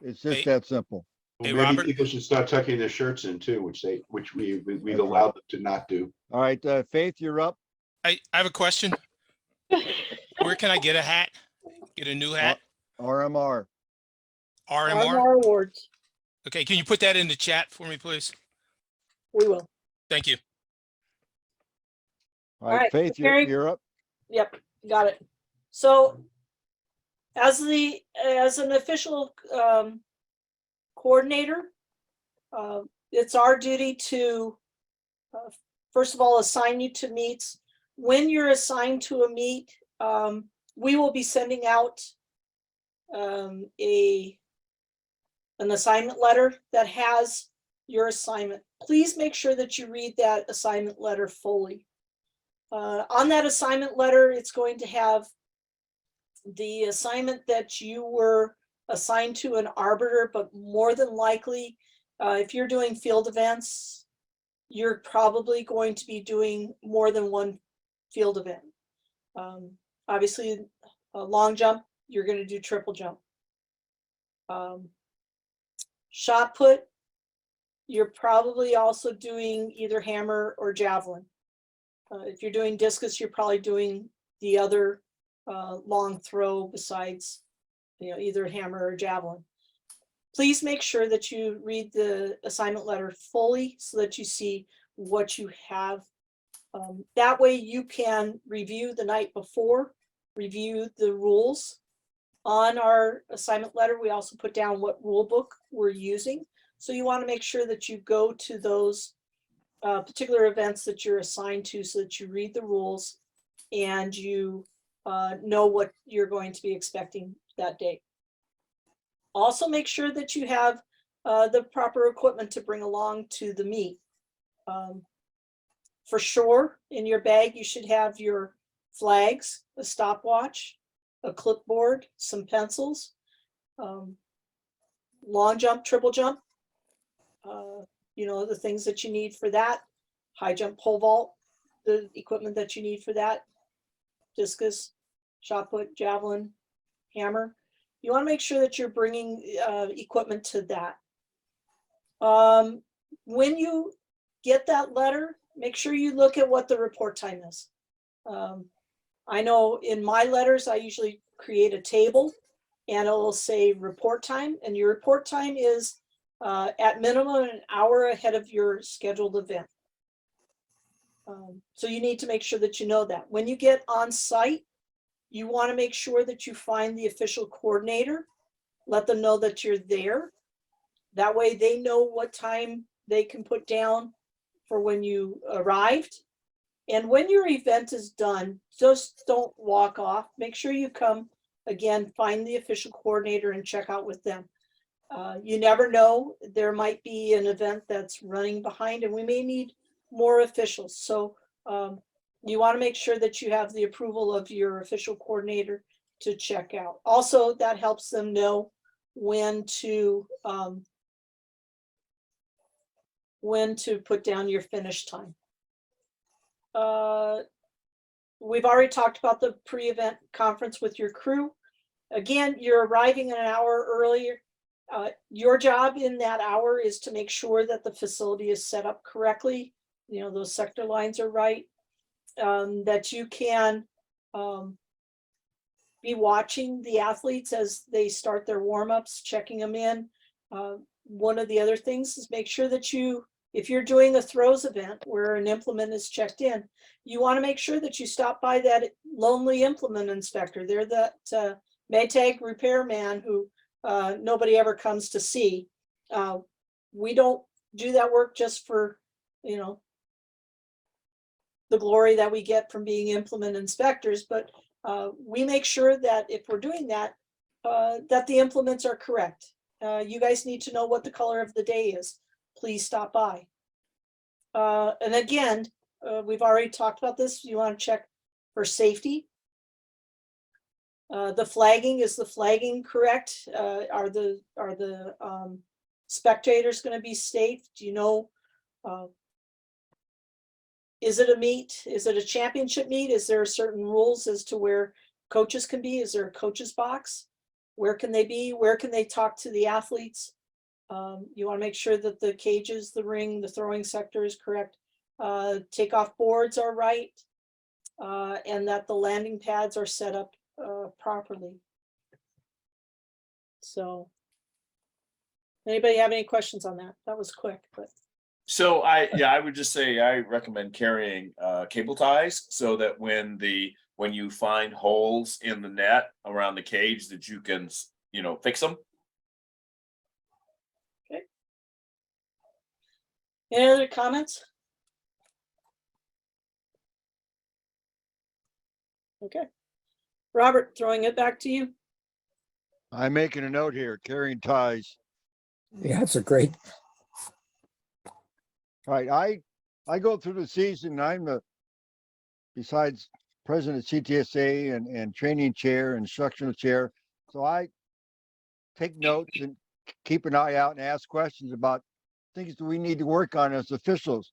It's just that simple. Hey, Well, maybe Robert. people should start tucking their shirts in too, which we've That's allowed them to not do. All right, Faith, you're up. I have a question. Where can I get a hat? Get a new hat? RMR. RMR? RMR Awards. Okay, can you put that in the chat for me, please? We will. Thank you. All right, Faith, preparing- you're up. Yep, got it. So as an official coordinator, it's our duty to, first of all, assign you to meets. When you're assigned to a meet, we will be sending out an assignment letter that has your assignment. Please make sure that you read that assignment letter fully. On that assignment letter, it's going to have the assignment that you were assigned to an arbiter, but more than likely, if you're doing field events, you're probably going to be doing more than one field event. Obviously, a long jump, you're going to do triple jump. Shot put, you're probably also doing either hammer or javelin. If you're doing discus, you're probably doing the other long throw besides, you know, either hammer or javelin. Please make sure that you read the assignment letter fully so that you see what you have. That way you can review the night before, review the rules. On our assignment letter, we also put down what rule book we're using. So you want to make sure that you go to those particular events that you're assigned to so that you read the rules and you know what you're going to be expecting that day. Also make sure that you have the proper equipment to bring along to the meet. For sure, in your bag, you should have your flags, a stopwatch, a clipboard, some pencils, long jump, triple jump, you know, the things that you need for that, high jump, pole vault, the equipment that you need for that, discus, shot put, javelin, hammer. You want to make sure that you're bringing equipment to that. When you get that letter, make sure you look at what the report time is. I know in my letters, I usually create a table and it'll say report time, and your report time is at minimum an hour ahead of your scheduled event. So you need to make sure that you know that. When you get on site, you want to make sure that you find the official coordinator, let them know that you're there. That way they know what time they can put down for when you arrived. And when your event is done, just don't walk off. Make sure you come again, find the official coordinator and check out with them. You never know, there might be an event that's running behind and we may need more officials. So you want to make sure that you have the approval of your official coordinator to check out. Also, that helps them know when to put down your finish time. We've already talked about the pre-event conference with your crew. Again, you're arriving an hour earlier. Your job in that hour is to make sure that the facility is set up correctly. You know, those sector lines are right. That you can be watching the athletes as they start their warm-ups, checking them in. One of the other things is make sure that if you're doing a throws event where an implement is checked in, you want to make sure that you stop by that lonely implement inspector. They're that Maytag repairman who nobody ever comes to see. We don't do that work just for, you know, the glory that we get from being implement inspectors, but we make sure that if we're doing that, that the implements are correct. You guys need to know what the color of the day is. Please stop by. And again, we've already talked about this. You want to check for safety. The flagging, is the flagging correct? Are the spectators going to be safe? Do you know? Is it a meet? Is it a championship meet? Is there certain rules as to where coaches can be? Is there a coach's box? Where can they be? Where can they talk to the athletes? You want to make sure that the cages, the ring, the throwing sector is correct. Takeoff boards are right. And that the landing pads are set up properly. So, anybody have any questions on that? That was quick, but. So I would just say I recommend carrying cable ties so that when you find holes in the net around the cage that you can, fix them. Okay. Any other comments? Okay. Robert, throwing it back to you. I'm making a note here, carrying ties. Yeah, it's a great, All right, I go through the season. Besides president of CTSA and training chair, instructional chair. So I take notes and keep an eye out and ask questions about things that we need to work on as officials.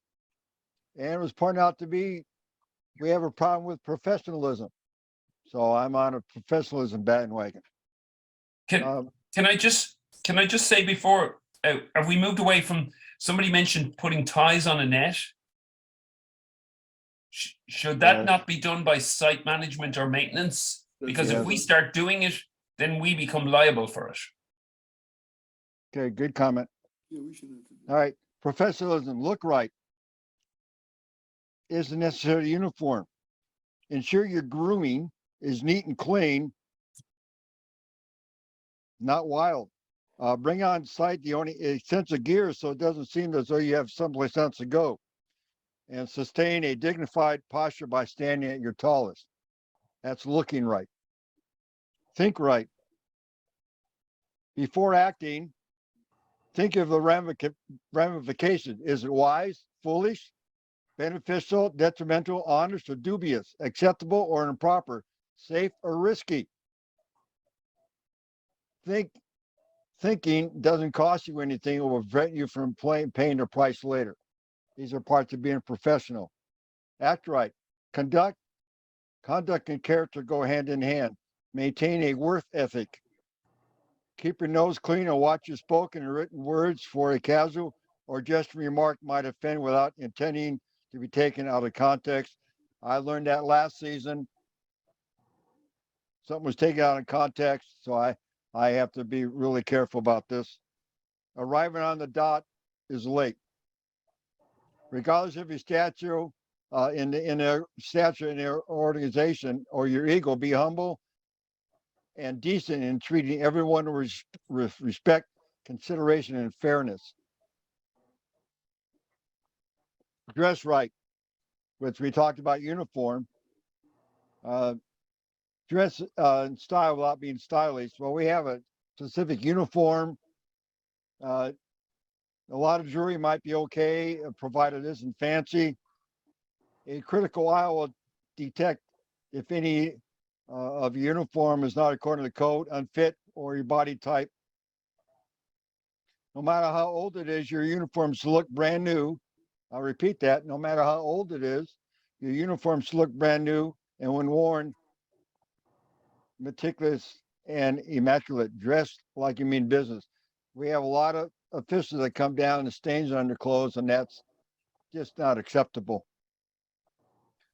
And it was pointed out to me, we have a problem with professionalism. So I'm on a professionalism bandwagon. Can I just say before, have we moved away from, somebody mentioned putting ties on a net? Should that not be done by site management or maintenance? Because if we start doing it, then we become liable for it. Okay, good comment. Yeah, we should. All right, professionalism, look right. Is the necessary uniform. Ensure your grooming is neat and clean, not wild. Bring on site the only essential gear so it doesn't seem as though you have someplace else to go. And sustain a dignified posture by standing at your tallest. That's looking right. Think right. Before acting, think of the ramifications. Is it wise, foolish, beneficial, detrimental, honest, or dubious, acceptable or improper, safe or risky? Thinking doesn't cost you anything. It will prevent you from paying the price later. These are parts of being professional. Act right. Conduct and character go hand in hand. Maintain a work ethic. Keep your nose clean and watch your spoken and written words, for a casual or just remark might offend without intending to be taken out of context. I learned that last season. Something was taken out of context, so I have to be really careful about this. Arriving on the dot is late. Regardless of your stature in their stature in their organization or your ego, be humble and decent in treating everyone with respect, consideration, and fairness. Dress right, which we talked about uniform. Dress in style without being stylish. Well, we have a specific uniform. A lot of jewelry might be okay, provided it isn't fancy. A critical eye will detect if any of your uniform is not according to the code, unfit, or your body type. No matter how old it is, your uniform should look brand new. I'll repeat that. No matter how old it is, your uniform should look brand new, and when worn, meticulous and immaculate, dressed like you mean business. We have a lot of officials that come down and stains on their clothes, and that's just not acceptable.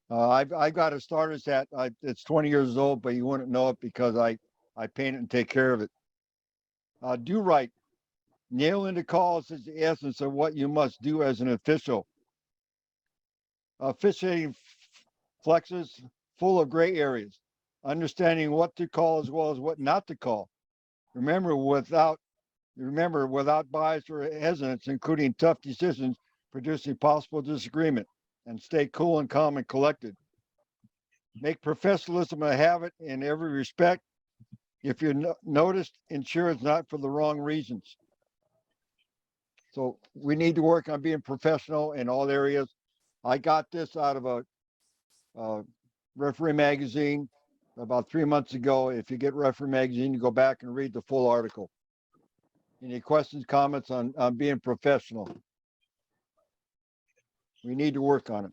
I've got a starter set. It's 20 years old, but you wouldn't know it because I paint it and take care of it. Do right. Nail into calls is the essence of what you must do as an official. Officiating flexes full of gray areas. Understanding what to call as well as what not to call. Remember, without bias or hesitance, including tough decisions, producing possible disagreement, and stay cool and calm and collected. Make professionalism a habit in every respect. If you're noticed, ensure it's not for the wrong reasons. So we need to work on being professional in all areas. I got this out of a referee magazine about 3 months ago. If you get referee magazine, you go back and read the full article. Any questions, comments on being professional? We need to work on it.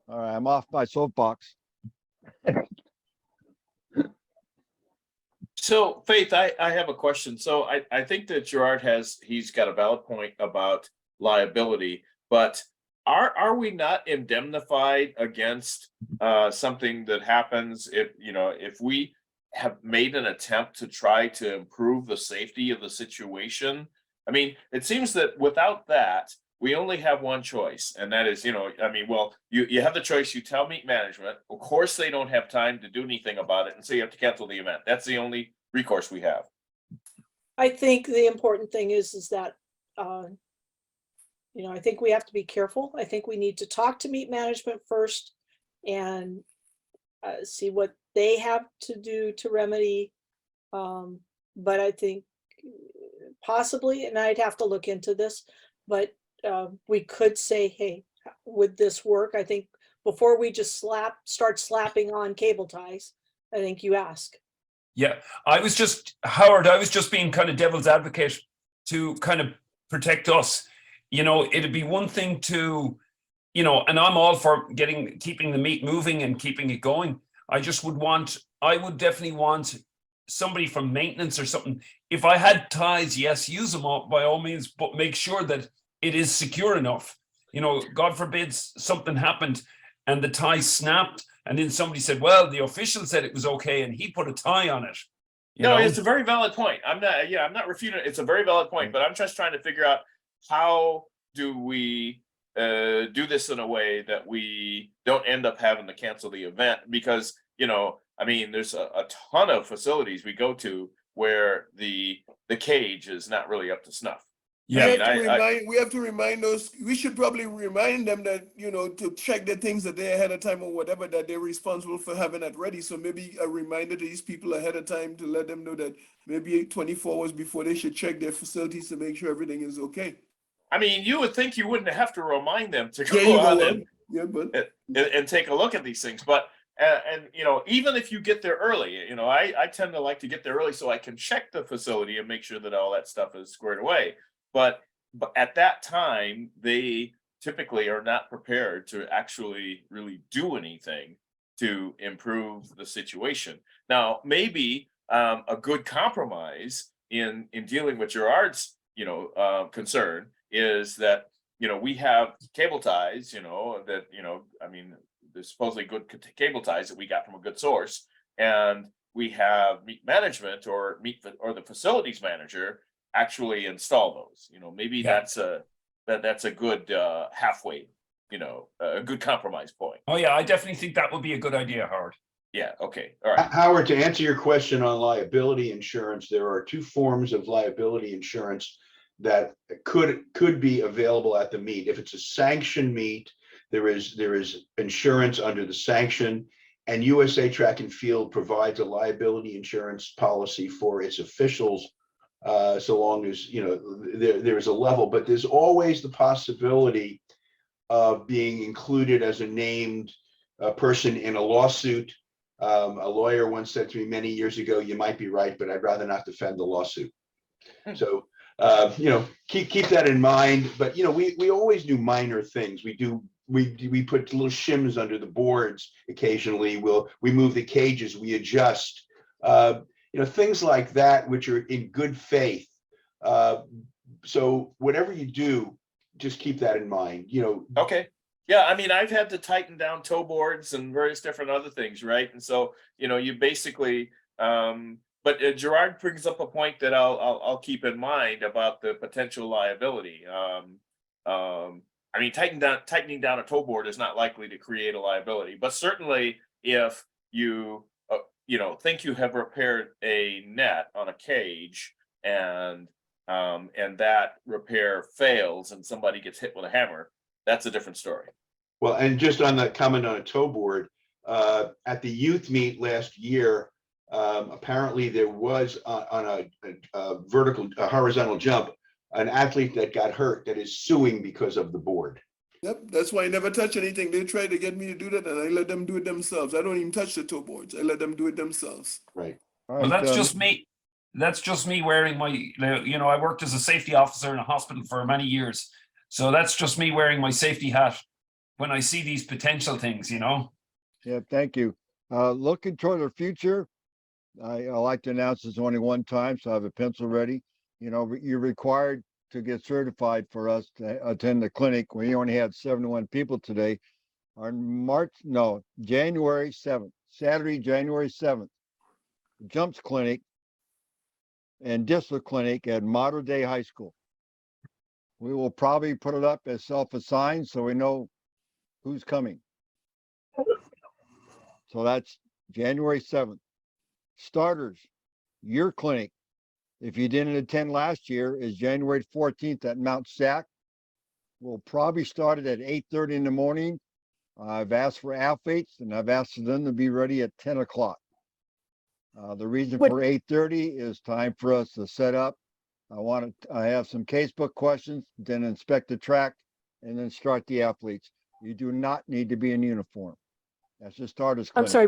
All right, I'm off my soapbox. So Faith, I have a question. So I think that Gerard he's got a valid point about liability, but are we not indemnified against something that happens if we have made an attempt to try to improve the safety of the situation? I mean, it seems that without that, we only have one choice, and that is, you have the choice. You tell meet management, of course, they don't have time to do anything about it, and so you have to cancel the event. That's the only recourse we have. I think the important thing is that, I think we have to be careful. I think we need to talk to meet management first and see what they have to do to remedy. But I think possibly, and I'd have to look into this, but we could say, hey, would this work? I think before we just start slapping on cable ties, I think you ask. Yeah, Howard, I was just being kind of devil's advocate to kind of protect us. It'd be one thing to, and I'm all for keeping the meet moving and keeping it going. I would definitely want somebody from maintenance or something. If I had ties, yes, use them all by all means, but make sure that it is secure enough. God forbid something happened and the tie snapped, and then somebody said, well, the official said it was okay, and he put a tie on it. It's a very valid point. I'm not refuting it. It's a very valid point, but I'm just trying to figure out how do we do this in a way that we don't end up having to cancel the event, because, there's a ton of facilities we go to where the cage is not really up to snuff. Yeah, we have to remind those. We should probably remind them that to check the things that they ahead of time or whatever, that they're responsible for having that ready. So maybe a reminder to these people ahead of time to let them know that maybe 24 hours before they should check their facilities to make sure everything is okay. You would think you wouldn't have to remind them to go on and take a look at these things, but even if you get there early, I tend to like to get there early so I can check the facility and make sure that all that stuff is squared away. But at that time, they typically are not prepared to actually really do anything to improve the situation. Now, maybe a good compromise in dealing with Gerard's concern is that we have cable ties, there's supposedly good cable ties that we got from a good source, and we have meet management or the facilities manager actually install those. Maybe that's a good halfway, a good compromise point. Oh yeah, I definitely think that would be a good idea, Howard. Yeah. Okay. All right. Howard, to answer your question on liability insurance, there are two forms of liability insurance that could be available at the meet. If it's a sanctioned meet, there is insurance under the sanction, and USA Track and Field provides a liability insurance policy for its officials, so long as there's a level. But there's always the possibility of being included as a named person in a lawsuit. A lawyer once said to me many years ago, "You might be right, but I'd rather not defend the lawsuit." So keep that in mind. But we always do minor things. We put little shims under the boards occasionally. We move the cages, we adjust, things like that, which are in good faith. So whatever you do, just keep that in mind. Okay. Yeah, I've had to tighten down toe boards and various different other things, right? And so you basically but Gerard brings up a point that I'll keep in mind about the potential liability. Tightening down a toe board is not likely to create a liability, but certainly if you think you have repaired a net on a cage and that repair fails and somebody gets hit with a hammer, that's a different story. Well, and just on the comment on a toe board, at the youth meet last year, apparently there was on a horizontal jump, an athlete that got hurt that is suing because of the board. Yep, that's why I never touch anything. They try to get me to do that and I let them do it themselves. I don't even touch the toe boards. I let them do it themselves. Right. All Well, right, that's just me. That's just me wearing my, you know, I worked as a safety officer in a hospital for many years. So that's just me wearing my safety hat when I see these potential things, you know? Yeah, thank you. Looking toward the future, I like to announce this only one time, so I have a pencil ready. You know, you're required to get certified for us to attend the clinic. We only had 71 people today. On January 7th, Saturday, January 7th, Jumps Clinic and Discipline Clinic at Model Day High School. We will probably put it up as self-assigned so we know who's coming. So that's January 7th. Starters, your clinic, if you didn't attend last year, is January 14th at Mount Sac. We'll probably start it at 8:30 in the morning. I've asked for athletes and I've asked them to be ready at 10 o'clock. The reason for 8:30 is time for us to set up. I have some casebook questions, then inspect the track, and then start the athletes. You do not need to be in uniform. That's the starters I'm clinic. sorry,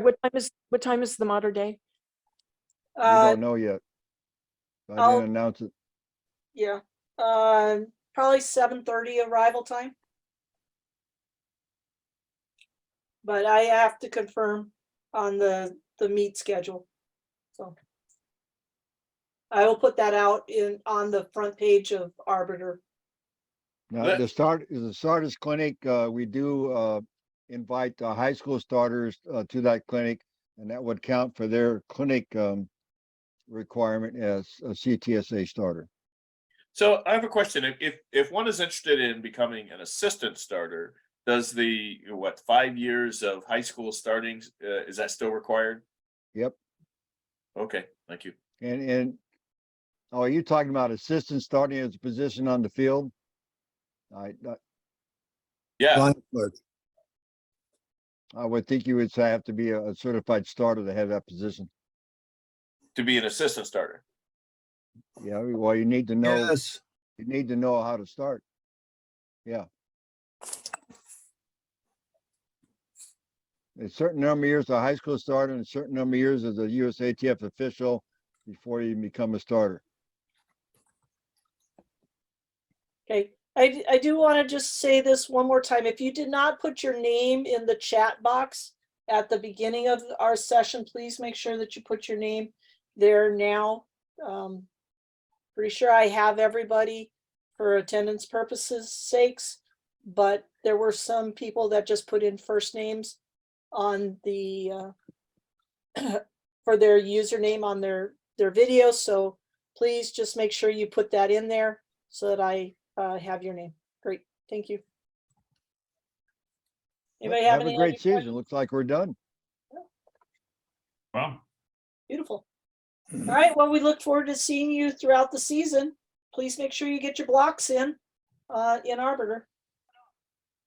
what time is the modern day? We don't know yet. I I'll- didn't announce it. Yeah, probably 7:30 arrival time. But I have to confirm on the meet schedule. So I will put that out on the front page of Arbiter. Now, the starters clinic, we do invite the high school starters to that clinic, and that would count for their clinic requirement as a CTSA starter. So I have a question. If one is interested in becoming an assistant starter, does the 5 years of high school starting, is that still required? Yep. Okay, thank you. And oh, are you talking about assistant starting as a position on the field? Yeah. I would think you would have to be a certified starter to have that position. To be an assistant starter. Yeah, well, you need to know. Yes. You need to know how to start. Yeah. A certain number of years as a high school starter and a certain number of years as a USATF official before you become a starter. Okay, I do want to just say this one more time. If you did not put your name in the chat box at the beginning of our session, please make sure that you put your name there now. Pretty sure I have everybody for attendance purposes sakes, but there were some people that just put in first names on the for their username on their video. So please just make sure you put that in there so that I have your name. Great, thank you. Anybody have Have a any great other season. questions? Looks like we're done. Wow. Beautiful. All right, well, we look forward to seeing you throughout the season. Please make sure you get your blocks in Arbiter.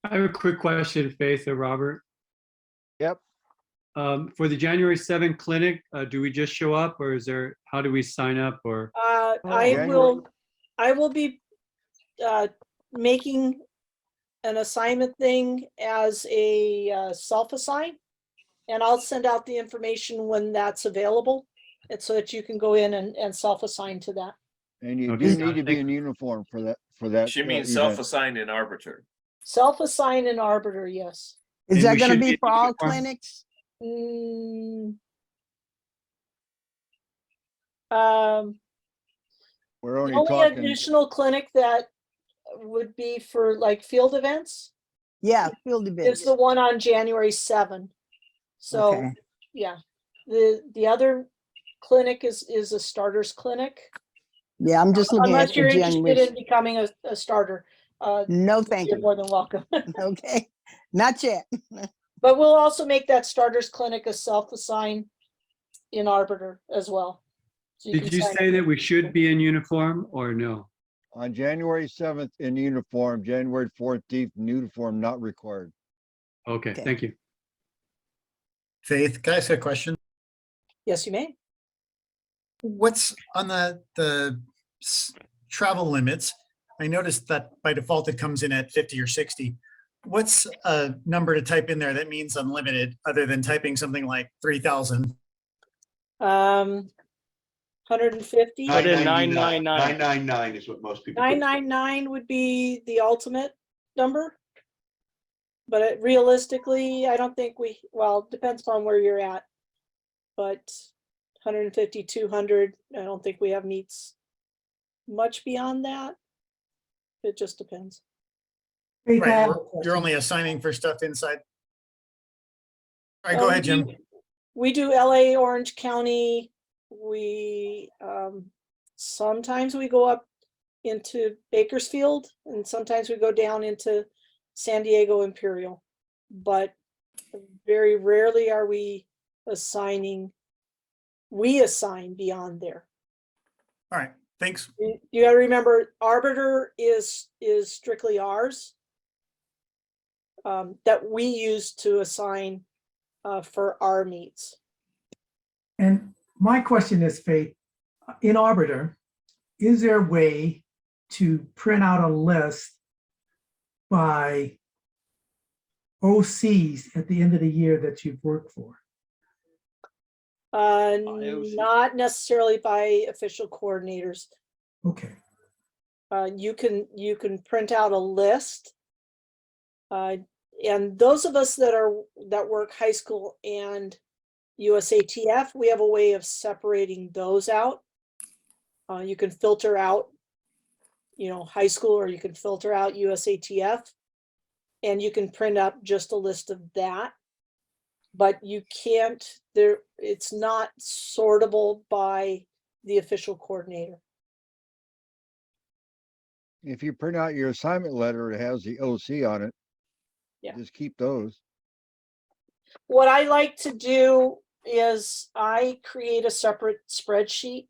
I have a quick question, Faith or Robert. Yep. For the January 7th clinic, do we just show up, or how do we sign up, or? I will be making an assignment thing as a self-assign, and I'll send out the information when that's available, and so that you can go in and self-assign to that. And you do need to be in uniform for that. She means event. self-assigned in Arbiter. Self-assign in Arbiter, yes. Is that gonna be for all clinics? We're The only only talking. additional clinic that would be for like field events Yeah, field is events. the one on January 7. So, Okay. yeah, the other clinic is a starters clinic. Yeah, I'm just looking at Unless the you're interested January. in becoming a starter. No, thank You're you. more than welcome. Okay, not yet. But we'll also make that starters clinic a self-assign in Arbiter as well. So Did can you sign say up. that we should be in uniform or no? On January 7th in uniform, January 14th in uniform not required. Okay, thank you. Faith, can I ask a question? Yes, you may. What's on the travel limits? I noticed that by default it comes in at 50 or 60. What's a number to type in there that means unlimited, other than typing something like 3,000? 150. 999. 999 is what most people. put. 999 would be the ultimate number. But realistically, I don't think well, it depends on where you're at. But 150, 200, I don't think we have meets much beyond that. It just depends. Right, you're only assigning for stuff inside. All right, go ahead, Jim. We do LA, Orange County. We sometimes we go up into Bakersfield, and sometimes we go down into San Diego Imperial, but very rarely are we assigning. We assign beyond there. All right, thanks. You got to remember, Arbiter is strictly ours, that we use to assign for our meets. And my question is, Faith, in Arbiter, is there a way to print out a list by OCs at the end of the year that you've worked for? Not necessarily by official coordinators. Okay. You can print out a list. And those of us that work high school and USATF, we have a way of separating those out. You can filter out, high school, or you can filter out USATF, and you can print up just a list of that. But you can't, it's not sortable by the official coordinator. If you print out your assignment letter, it has the OC on it. Yeah. Just keep those. What I like to do is I create a separate spreadsheet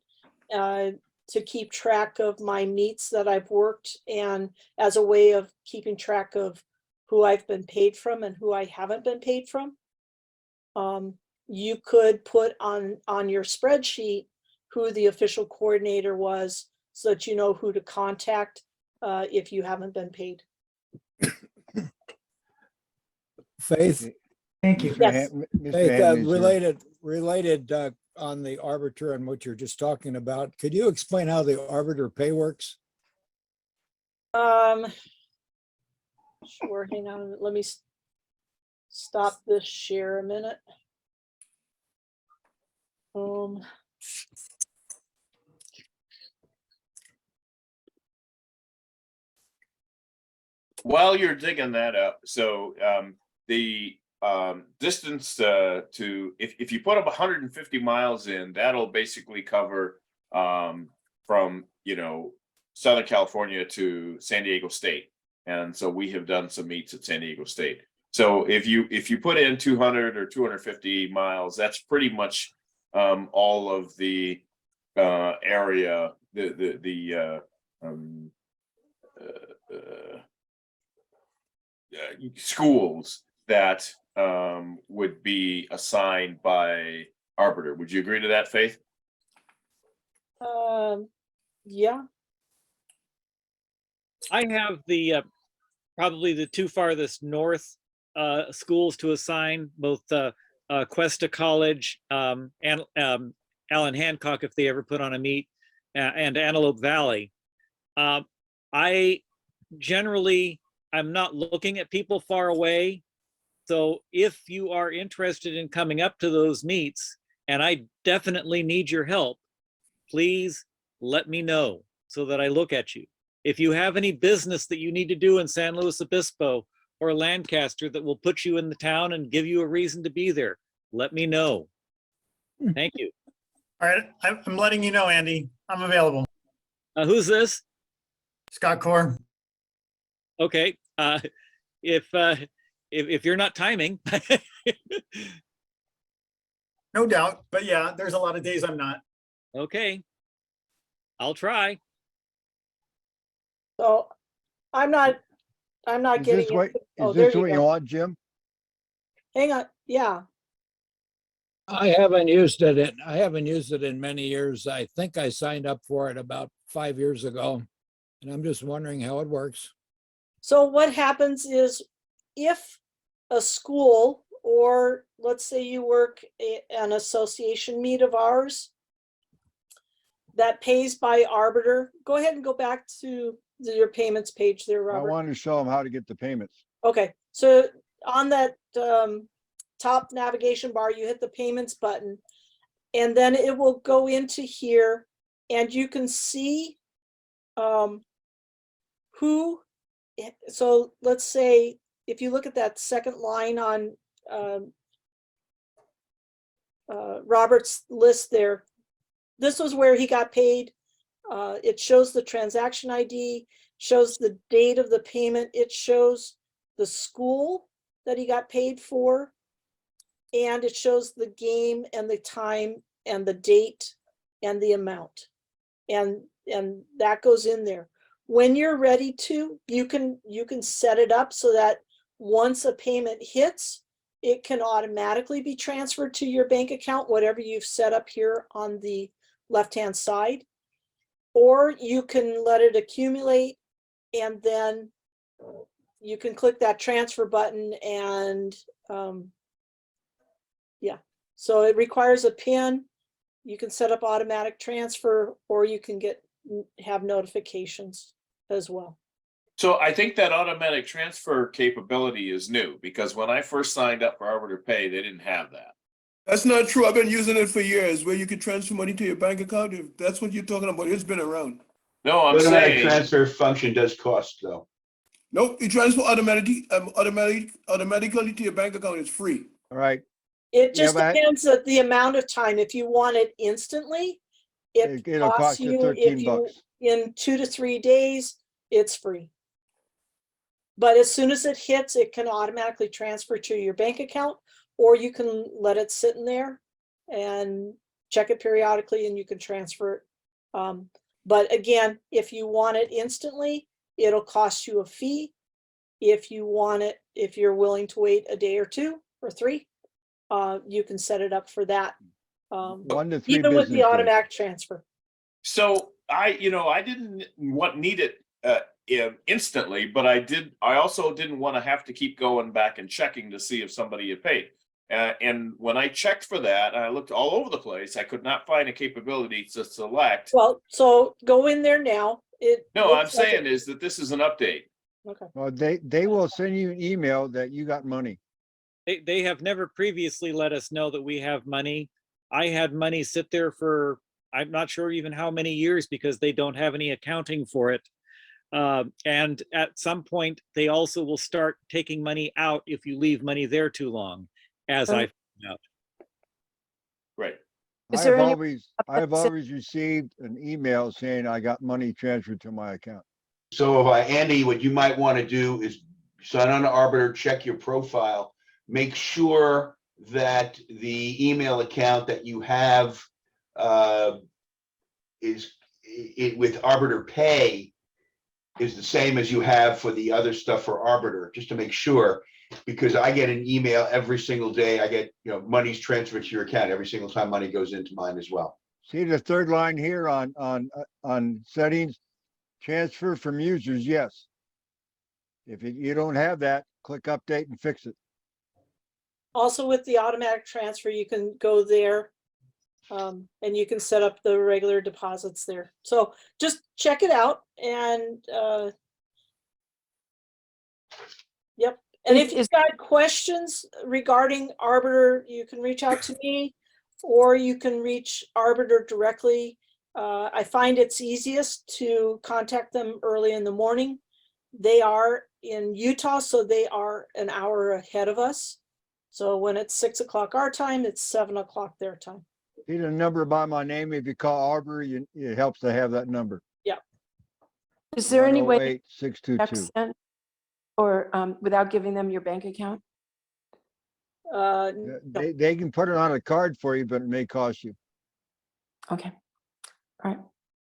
to keep track of my meets that I've worked, and as a way of keeping track of who I've been paid from and who I haven't been paid from. You could put on your spreadsheet who the official coordinator was, so that you know who to contact if you haven't been paid. Faith? Thank you. Yes. Faith, related on the arbiter and what you're just talking about, could you explain how the arbiter pay works? Sure, hang on, let me stop this share a minute. While you're digging that up, so the distance to, if you put up 150 miles in, that'll basically cover from Southern California to San Diego State. And so we have done some meets at San Diego State. So if you put in 200 or 250 miles, that's pretty much all of the area, schools that would be assigned by Arbiter. Would you agree to that, Faith? Yeah. I have the probably the two farthest north schools to assign, both Cuesta College and Allen Hancock, if they ever put on a meet, and Antelope Valley. I'm not looking at people far away. So if you are interested in coming up to those meets, and I definitely need your help, please let me know so that I look at you. If you have any business that you need to do in San Luis Obispo or Lancaster that will put you in the town and give you a reason to be there, let me know. Thank you. All right, I'm letting you know, Andy. I'm available. Who's this? Scott Core. Okay. If you're not timing. No doubt, but yeah, there's a lot of days I'm not. Okay. I'll try. So I'm not Is getting this what, it. is this what you want, Jim? Hang on. Yeah. I haven't used it in many years. I think I signed up for it about 5 years ago. And I'm just wondering how it works. So what happens is if a school, or let's say you work an association meet of ours that pays by arbiter, go ahead and go back to your payments page there, I Robert. wanted to show them how to get the payments. Okay, so on that top navigation bar, you hit the payments button, and then it will go into here, and you can see who. So let's say if you look at that second line on Robert's list there, this was where he got paid. It shows the transaction ID, shows the date of the payment, it shows the school that he got paid for, and it shows the game and the time and the date and the amount. And that goes in there. When you're ready to, you can set it up so that once a payment hits, it can automatically be transferred to your bank account, whatever you've set up here on the left-hand side. Or you can let it accumulate, and then you can click that transfer button, and yeah. So it requires a PIN. You can set up automatic transfer, or you can have notifications as well. So I think that automatic transfer capability is new, because when I first signed up for Arbiter Pay, they didn't have that. That's not true. I've been using it for years, where you can transfer money to your bank account. If that's what you're talking about, it's been around. No, I'm Automatic saying, transfer function does cost though. Nope, you transfer automatically to your bank account. It's free. All right. It just but depends on the amount of time. If you want it instantly, it'll cost you 13 bucks. In 2 to 3 days, it's free. But as soon as it hits, it can automatically transfer to your bank account, or you can let it sit in there and check it periodically, and you can transfer it. But again, if you want it instantly, it'll cost you a fee. If you want it, if you're willing to wait a day or 2 or 3, you can set it up for that. 1 to 3 even with the business days. automatic transfer. so I didn't need it instantly, but I also didn't want to have to keep going back and checking to see if somebody had paid. And when I checked for that, I looked all over the place. I could not find a capability to select. Well, so go in there now. No, I'm saying is that this is an update. Okay. Well, they will send you an email that you got money. They have never previously let us know that we have money. I had money sit there for, I'm not sure even how many years, because they don't have any accounting for it. And at some point, they also will start taking money out if you leave money there too long, as I found out. Right. I've always received an email saying I got money transferred to my account. So Andy, what you might want to do is sign on to Arbiter, check your profile, make sure that the email account that you have is it with Arbiter Pay is the same as you have for the other stuff for Arbiter, just to make sure, because I get an email every single day. I get, money's transferred to your account every single time money goes into mine as well. See the third line here on settings, transfer from users, yes. If you don't have that, click update and fix it. Also with the automatic transfer, you can go there and you can set up the regular deposits there. So just check it out, and yep. And if you've got questions regarding Arbiter, you can reach out to me, or you can reach Arbiter directly. I find it's easiest to contact them early in the morning. They are in Utah, so they are an hour ahead of us. So when it's 6 o'clock our time, it's 7 o'clock their time. Need a number by my name. If you call Arbiter, it helps to have that number. Yeah. Is there any way 108-622. or without giving them your bank account? They can put it on a card for you, but it may cost you. Okay. All right.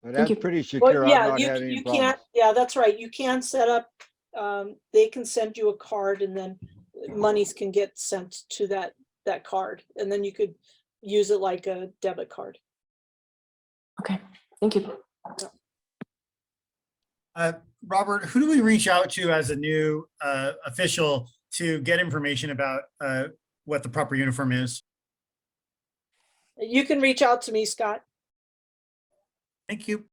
But that's pretty secure. Well, yeah, I've not had any you problems. can't. Yeah, that's right. You can set up. They can send you a card, and then monies can get sent to that card, and then you could use it like a debit card. Okay. Thank you. Robert, who do we reach out to as a new official to get information about what the proper uniform is? You can reach out to me, Scott. Thank you.